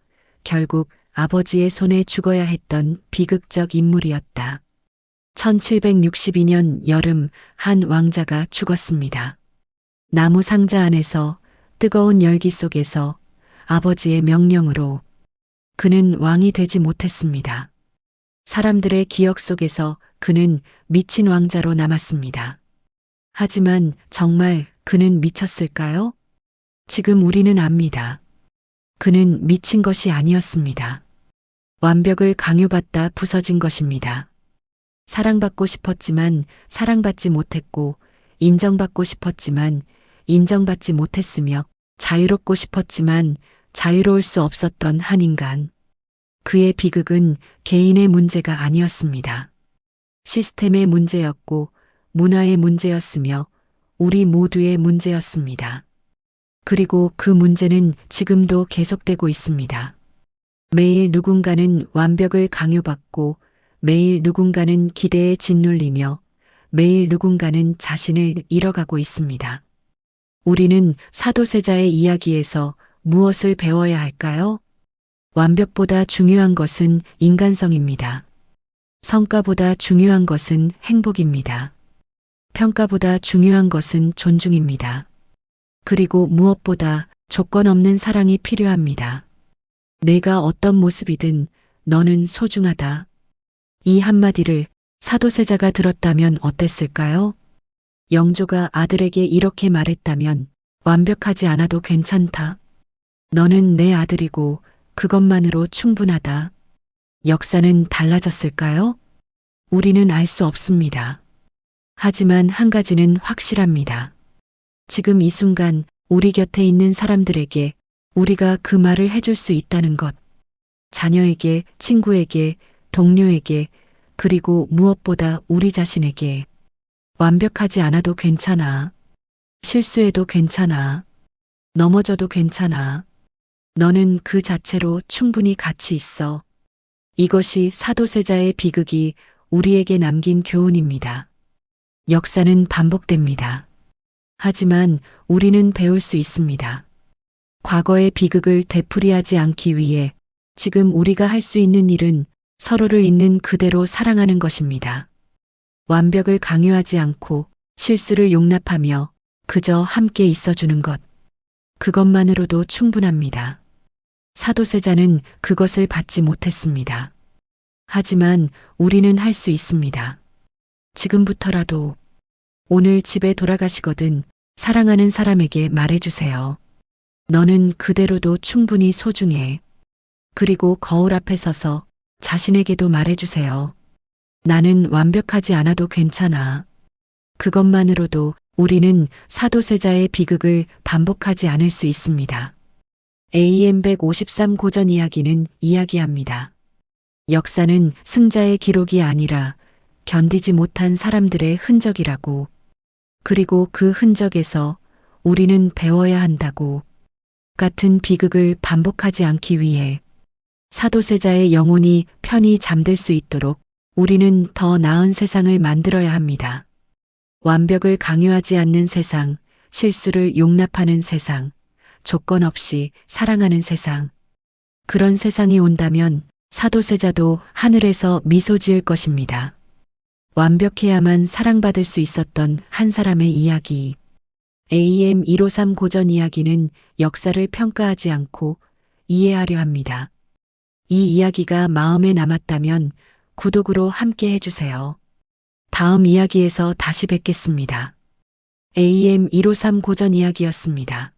결국 아버지의 손에 죽어야 했던 비극적 인물이었다. 1762년 여름 한 왕자가 죽었습니다. 나무 상자 안에서 뜨거운 열기 속에서 아버지의 명령으로 그는 왕이 되지 못했습니다. 사람들의 기억 속에서 그는 미친 왕자로 남았습니다. 하지만 정말 그는 미쳤을까요? 지금 우리는 압니다. 그는 미친 것이 아니었습니다. 완벽을 강요받다 부서진 것입니다. 사랑받고 싶었지만 사랑받지 못했고 인정받고 싶었지만 인정받지 못했으며 자유롭고 싶었지만 자유로울 수 없었던 한 인간. 그의 비극은 개인의 문제가 아니었습니다. 시스템의 문제였고 문화의 문제였으며 우리 모두의 문제였습니다. 그리고 그 문제는 지금도 계속되고 있습니다. 매일 누군가는 완벽을 강요받고 매일 누군가는 기대에 짓눌리며 매일 누군가는 자신을 잃어가고 있습니다. 우리는 사도세자의 이야기에서 무엇을 배워야 할까요? 완벽보다 중요한 것은 인간성입니다. 성과보다 중요한 것은 행복입니다. 평가보다 중요한 것은 존중입니다. 그리고 무엇보다 조건 없는 사랑이 필요합니다. 내가 어떤 모습이든 너는 소중하다. 이 한마디를 사도세자가 들었다면 어땠을까요? 영조가 아들에게 이렇게 말했다면 완벽하지 않아도 괜찮다. 너는 내 아들이고 그것만으로 충분하다. 역사는 달라졌을까요? 우리는 알 수 없습니다. 하지만 한 가지는 확실합니다. 지금 이 순간 우리 곁에 있는 사람들에게 우리가 그 말을 해줄 수 있다는 것. 자녀에게, 친구에게, 동료에게, 그리고 무엇보다 우리 자신에게 완벽하지 않아도 괜찮아. 실수해도 괜찮아. 넘어져도 괜찮아. 너는 그 자체로 충분히 가치 있어. 이것이 사도세자의 비극이 우리에게 남긴 교훈입니다. 역사는 반복됩니다. 하지만 우리는 배울 수 있습니다. 과거의 비극을 되풀이하지 않기 위해 지금 우리가 할 수 있는 일은 서로를 있는 그대로 사랑하는 것입니다. 완벽을 강요하지 않고 실수를 용납하며 그저 함께 있어주는 것. 그것만으로도 충분합니다. 사도세자는 그것을 받지 못했습니다. 하지만 우리는 할 수 있습니다. 지금부터라도 오늘 집에 돌아가시거든 사랑하는 사람에게 말해주세요. 너는 그대로도 충분히 소중해. 그리고 거울 앞에 서서 자신에게도 말해주세요. 나는 완벽하지 않아도 괜찮아. 그것만으로도 우리는 사도세자의 비극을 반복하지 않을 수 있습니다. AM 153 고전 이야기는 이야기합니다. 역사는 승자의 기록이 아니라 견디지 못한 사람들의 흔적이라고. 그리고 그 흔적에서 우리는 배워야 한다고. 같은 비극을 반복하지 않기 위해 사도세자의 영혼이 편히 잠들 수 있도록 우리는 더 나은 세상을 만들어야 합니다. 완벽을 강요하지 않는 세상, 실수를 용납하는 세상, 조건 없이 사랑하는 세상. 그런 세상이 온다면 사도세자도 하늘에서 미소 지을 것입니다. 완벽해야만 사랑받을 수 있었던 한 사람의 이야기. AM 153 고전 이야기는 역사를 평가하지 않고 이해하려 합니다. 이 이야기가 마음에 남았다면 구독으로 함께 해주세요. 다음 이야기에서 다시 뵙겠습니다. AM 153 고전 이야기였습니다.